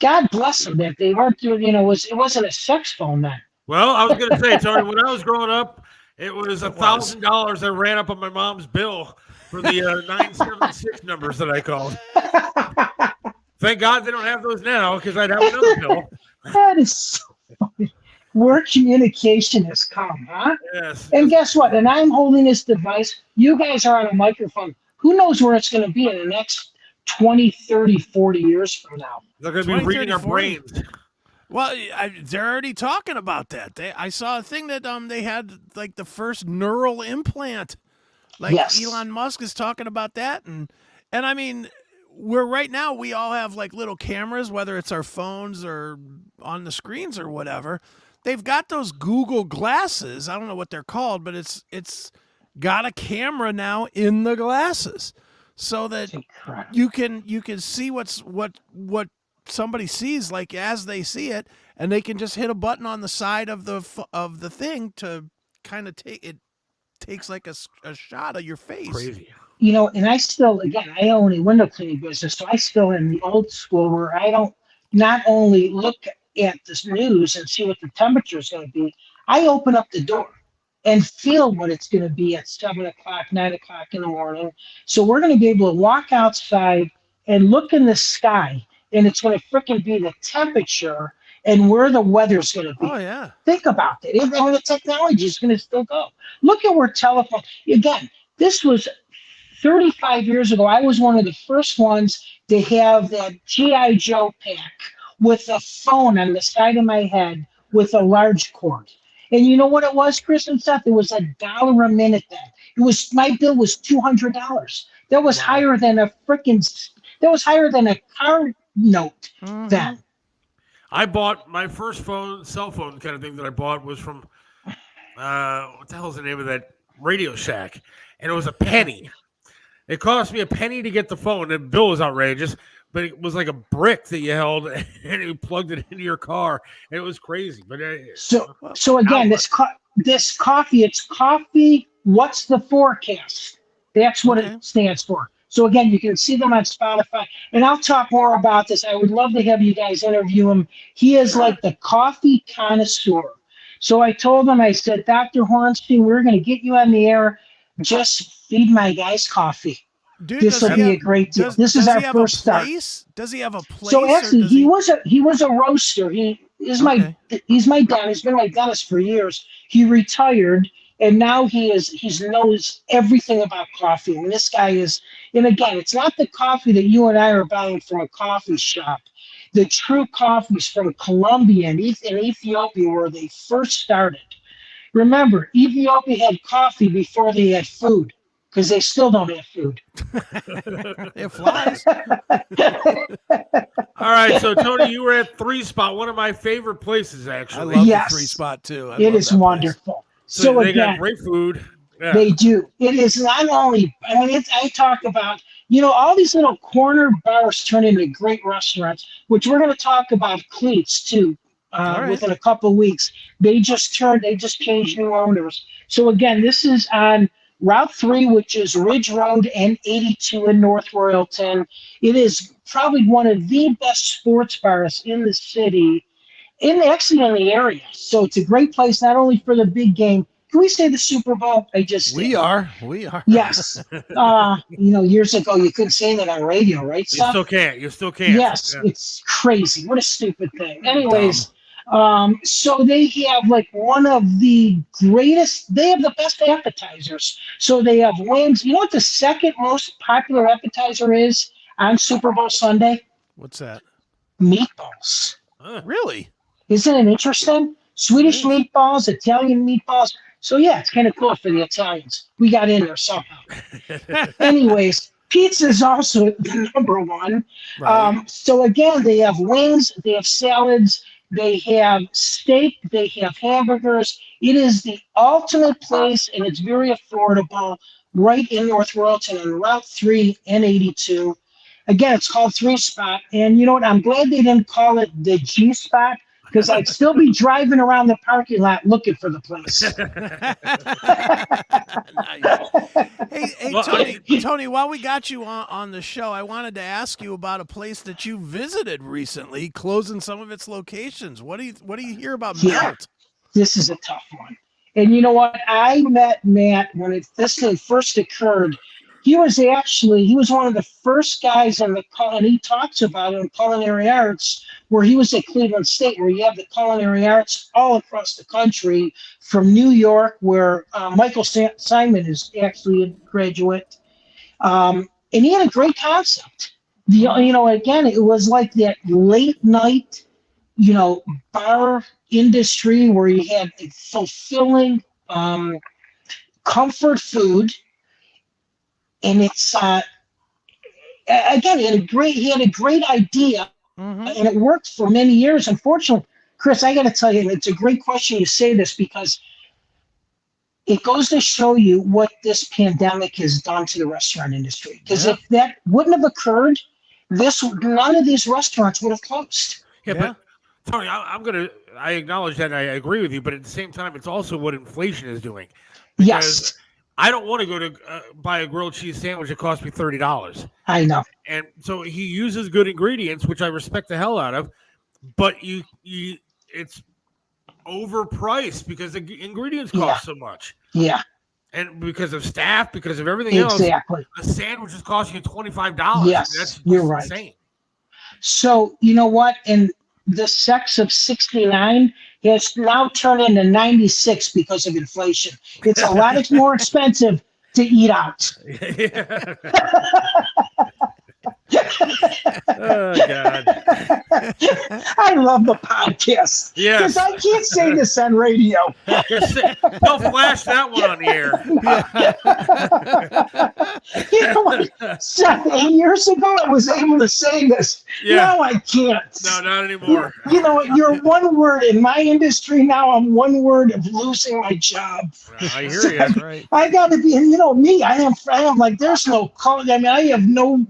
God bless them that they weren't doing, it wasn't a sex phone then. Well, I was going to say, Tony, when I was growing up, it was $1,000 that ran up on my mom's bill for the 976 numbers that I called. Thank God they don't have those now, because I'd have another bill. That is so funny. Where communication has come, huh? Yes. And guess what? And I'm holding this device. You guys are on a microphone. Who knows where it's going to be in the next 20, 30, 40 years from now? They're going to be reading our 40. brains. Well, they're already talking about that. I saw a thing that they had like the first neural implant. Like Yes. Elon Musk is talking about that, and I mean, we're right now we all have like little cameras, whether it's our phones or on the screens or whatever. They've got those Google glasses. I don't know what they're called, but it's got a camera now in the glasses, so that you can see what somebody sees like as they see it, and they can just hit a button on the side of the thing to kind of take it. Takes like a shot of your face. Crazy. You know, and I still, again, I own a window cleaning business, so I still am the old school where I don't not only look at the news and see what the temperature is going to be, I open up the door and feel what it's going to be at 7 o'clock, 9 o'clock in the morning. So we're going to be able to walk outside and look in the sky, and it's going to freaking be the temperature and where the weather's going to be. Oh, yeah. Think about it. I mean, the technology is going to still go. Look at where telephone, again, this was 35 years ago. I was one of the first ones to have that G.I. Joe pack with a phone on the side of my head with a large cord. And you know what it was, Chris and Seth? It was $1 a minute then. It was, my bill was $200. That was higher than a car note then. I bought my first cell phone kind of thing that I bought was from, what the hell's the name of that Radio Shack? And it was a penny. It cost me a penny to get the phone. The bill was outrageous, but it was like a brick that you held and you plugged it into your car. And it was crazy. But So again, this coffee, it's coffee. What's the forecast? That's what it stands for. So again, you can see them on Spotify, and I'll talk more about this. I would love to have you guys interview him. He is like the coffee connoisseur. So I told him, I said, Dr. Hornstein, we're going to get you on the air. Just feed my guys coffee. Dude, this will be a great deal. This is our first start. Does he have a place? So actually, he was a roaster. He's my dad. He's been my dentist for years. He retired, and now he knows everything about coffee. I mean, this guy is, and again, it's not the coffee that you and I are buying from a coffee shop. The true coffee is from Colombia and Ethiopia, where they first started. Remember, Ethiopia had coffee before they had food, because they still don't have food. It flies. All right, so Tony, you were at 3 Spot, one of my favorite places, actually. I love the 3 Spot too. It is wonderful. So they again, got great food. Yeah. They do. It is not only, I mean, I talk about, all these little corner bars turn into great restaurants, which we're going to talk about Cleats too. Within a couple of weeks, they just changed new owners. So again, this is on Route 3, which is Ridge Road and 82 in North Royalton. It is probably one of the best sports bars in the city, actually in the area. So it's a great place, not only for the big game. Can we say the Super Bowl? We are. Yes. Years ago, you couldn't say that on radio, right? You still can't. Yes, yeah. It's crazy. What a stupid thing. Anyways, so they have like one of the greatest, they have the best appetizers. So they have wings. You know what the second most popular appetizer is on Super Bowl Sunday? What's that? Meatballs. Really? Isn't it interesting? Swedish meatballs, Italian meatballs. So yeah, it's kind of cool for the Italians. We got in there somehow. Anyways, pizza is also the number one. Right. So again, they have wings, they have salads, they have steak, they have hamburgers. It is the ultimate place, and it's very affordable right in North Royalton on Route 3 and 82. Again, it's called 3 Spot. And you know what? I'm glad they didn't call it the G Spot, because I'd still be driving around the parking lot looking for the place. Hey, Tony, while we got you on the show, I wanted to ask you about a place that you visited recently, closing some of its locations. What do you hear about Melt? This is a tough one. And you know what? I met Matt when this thing first occurred he was one of the first guys in and he talks about it in culinary arts, where he was at Cleveland State, where you have the culinary arts all across the country, from New York, where Michael Simon is actually a graduate. And he had a great concept. Again, it was like that late night, bar industry where you had fulfilling comfort food. And it's again, he had a great idea, and it worked for many years. Unfortunately, Chris, I got to tell you, it's a great question you say this, because it goes to show you what this pandemic has done to the restaurant industry. Because if that wouldn't have occurred, none of these restaurants would have closed. Yeah, but Tony, I acknowledge that, and I agree with you, but at the same time, it's also what inflation is doing. Yes. I don't want to go to buy a grilled cheese sandwich that costs me $30. I know. And so he uses good ingredients, which I respect the hell out of, but it's overpriced because the ingredients cost so much. Yeah. And because of staff, because of everything exactly. else, a sandwich is costing you $25. Yes, That's you're right. insane. So, you know what? And the sex of 69 has now turned into 96 because of inflation. It's a lot more expensive to eat out. Oh, God. I love the podcast. Yes. Because I can't say this on radio. Don't flash that one on the air. You know what? 8 years ago, I was able to say this. Yeah. Now I can't. No, not anymore. You know what? You're one word in my industry now. I'm one word of losing my job. I hear you. That's right. I got to be, me. I am like, there's no color. I mean, I have no.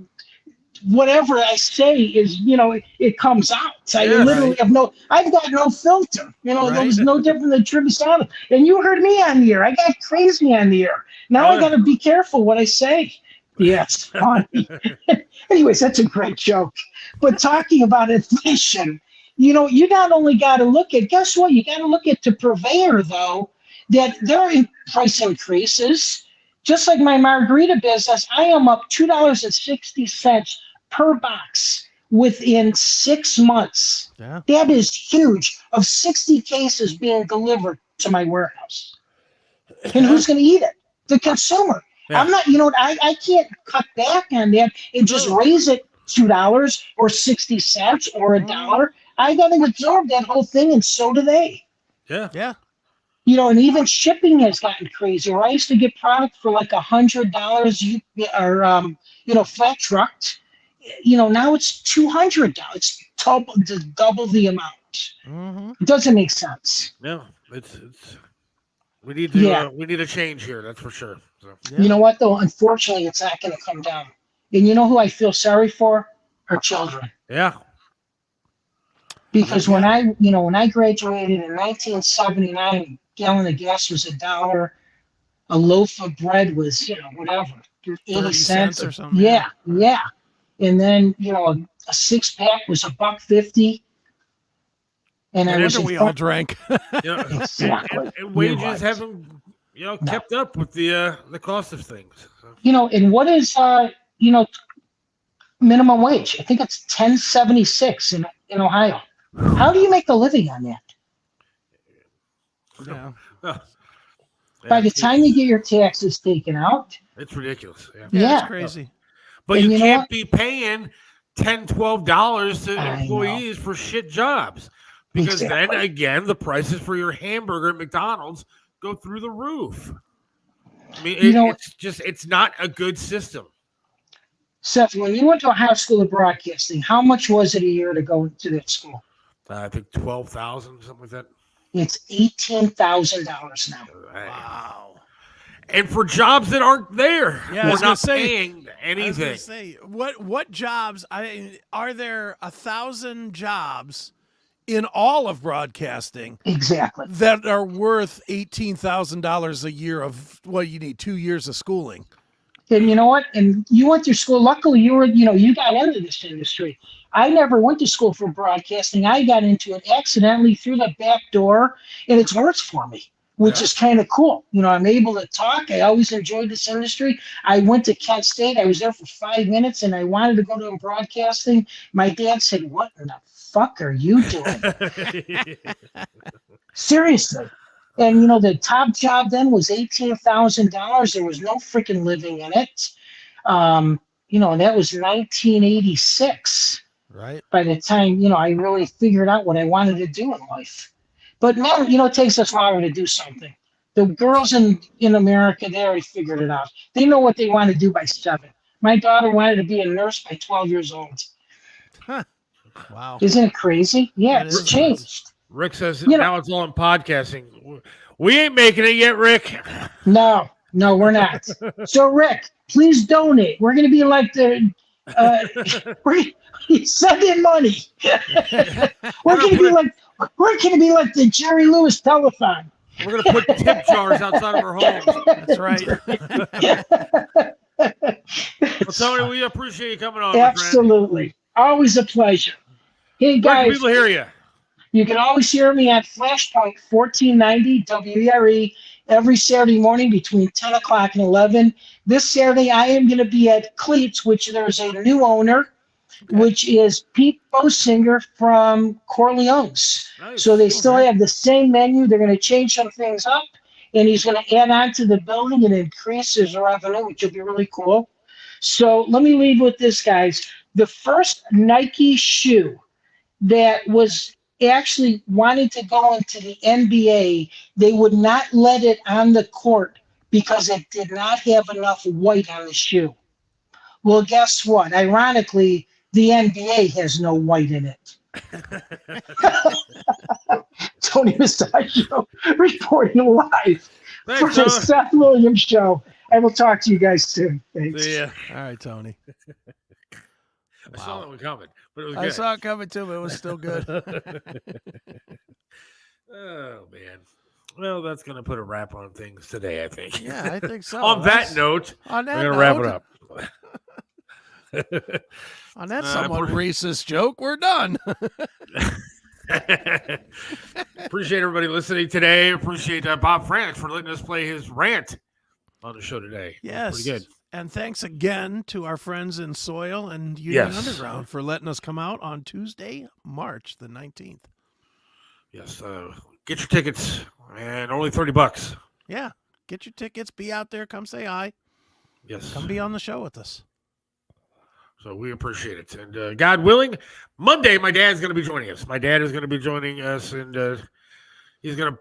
Whatever I say is, it comes out. I literally have I've got no filter. There's no different than Trivia Sound. And you heard me on the air. I got crazy on the air. Now I got to be careful what I say. Yeah, it's funny. Anyways, that's a great joke. But talking about inflation, you not only got to look at, guess what? You got to look at the purveyor, though, that there are price increases. Just like my margarita business, I am up $2.60 per box within 6 months. Yeah. That is huge, of 60 cases being delivered to my warehouse. And who's going to eat it? The consumer. Yeah. I'm not, I can't cut back on that and just raise it $2 or 60 cents or $1. I got to absorb that whole thing, and so do they. Yeah. Yeah. And even shipping has gotten crazy. I used to get product for like $100 or flat trucked. Now it's $200. It's double the amount. It doesn't make sense. No, it's we need to we need a change here. That's for sure. So. You know what though? Unfortunately, it's not going to come down. And you know who I feel sorry for? Our children. Yeah. Because when I graduated in 1979, a gallon of gas was $1. A loaf of bread was, whatever, 80 cents or something. Yeah. And then, a 6-pack was $1.50. And we all drank. Yeah. Exactly. And wages haven't, kept up with the cost of things. So. And what is, minimum wage? I think it's $10.76 in Ohio. How do you make a living on that? Yeah. By the time you get your taxes taken out, it's ridiculous. Yeah. It's crazy. But And you you know can't what? be paying $10, $12 to I employees for shit jobs. Because then Exactly. again, the prices for your hamburger at McDonald's go through the roof. I mean, it's not a good system. Seth, when you went to Ohio School of Broadcasting, how much was it a year to go to that school? I think 12,000, something like that. It's $18,000 now. Wow. And for jobs that aren't there, Yeah, I we're was gonna not say- paying anything. I was gonna say, what jobs? Are there 1,000 jobs in all of broadcasting Exactly. that are worth $18,000 a year of what you need 2 years of schooling? And you know what? And you went through school. Luckily, you got into this industry. I never went to school for broadcasting. I got into it accidentally through the back door, and it's worked for me. which is kind of cool. You know, I'm able to talk. I always enjoyed this industry. I went to Kent State. I was there for 5 minutes, and I wanted to go to broadcasting. My dad said, "What in the fuck are you doing?" Seriously. And, you know, the top job then was $18,000. There was no freaking living in it. You know, and that was 1986. Right. By the time, you know, I really figured out what I wanted to do in life. But now, you know, it takes us longer to do something. The girls in America, they already figured it out. They know what they want to do by 7. My daughter wanted to be a nurse by 12 years old. Huh. Wow. Isn't it crazy? Yeah, it's changed. Rick says You know- now it's all in podcasting. We ain't making it yet, Rick. No, we're not. So, Rick, please donate. We're going to be like the send in money. We're going to be like the Jerry Lewis telethon. We're gonna put tip jars outside of our homes. That's right. Well, Tony, we appreciate you coming on. my friend. Absolutely. Always a pleasure. Hey, Where can guys. people hear you? You can always hear me at Flashpoint 1490 WERE every Saturday morning between 10 o'clock and 11. This Saturday, I am going to be at Cleats, which there's a new owner, which is Pete Bosinger from Corleone's. Nice. So they still have the same menu. They're going to change some things up, and he's going to add on to the building and increase his revenue, which will be really cool. So let me leave with this, guys. The first Nike shoe that was actually wanted to go into the NBA, they would not let it on the court because it did not have enough white on the shoe. Well, guess what? Ironically, the NBA has no white in it. Tony Musachio reporting live Thanks, for the Tony. Seth Williams Show. I will talk to you guys soon. Thanks. See ya. All right, Tony. I saw that one coming, but it was I good. saw it coming too, but it was still good. Oh man. Well, that's gonna put a wrap on things today, I think. Yeah, I think so. On that note, on that we're gonna wrap it note, up. On that Uh, somewhat poor- racist joke, we're done. Appreciate everybody listening today. Appreciate Bob Frantz for letting us play his rant on the show today. Yes. Pretty good. And thanks again to our friends in Soil and Union Yes. Underground for letting us come out on Tuesday, March the 19th. Yes. Get your tickets, and only $30. Yeah. Get your tickets. Be out there. Come say hi. Yes. Come be on the show with us. So we appreciate it. And God willing, Monday, my dad's going to be joining us. My dad is going to be joining us, and he's going to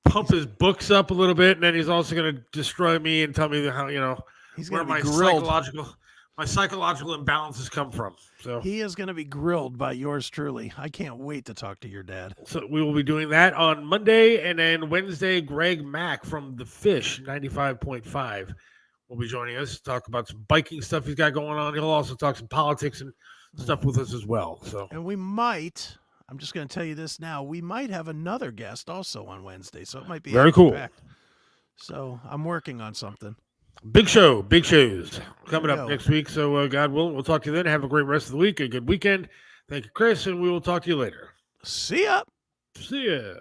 pump his books up a little bit, and then he's also going to destroy me and tell me how, He's where going to my be grilled. psychological imbalances come from. So He is going to be grilled by yours truly. I can't wait to talk to your dad. So we will be doing that on Monday, and then Wednesday, Greg Mack from The Fish 95.5 will be joining us to talk about some biking stuff he's got going on. He'll also talk some politics and stuff with us as well. So And we might, I'm just going to tell you this now, we might have another guest also on Wednesday. So it might be Very cool. action-packed. So I'm working on something. big shows coming There we up go. next week. So God willing, we'll talk to you then. Have a great rest of the week, a good weekend. Thank you, Chris, and we will talk to you later. See ya. See ya.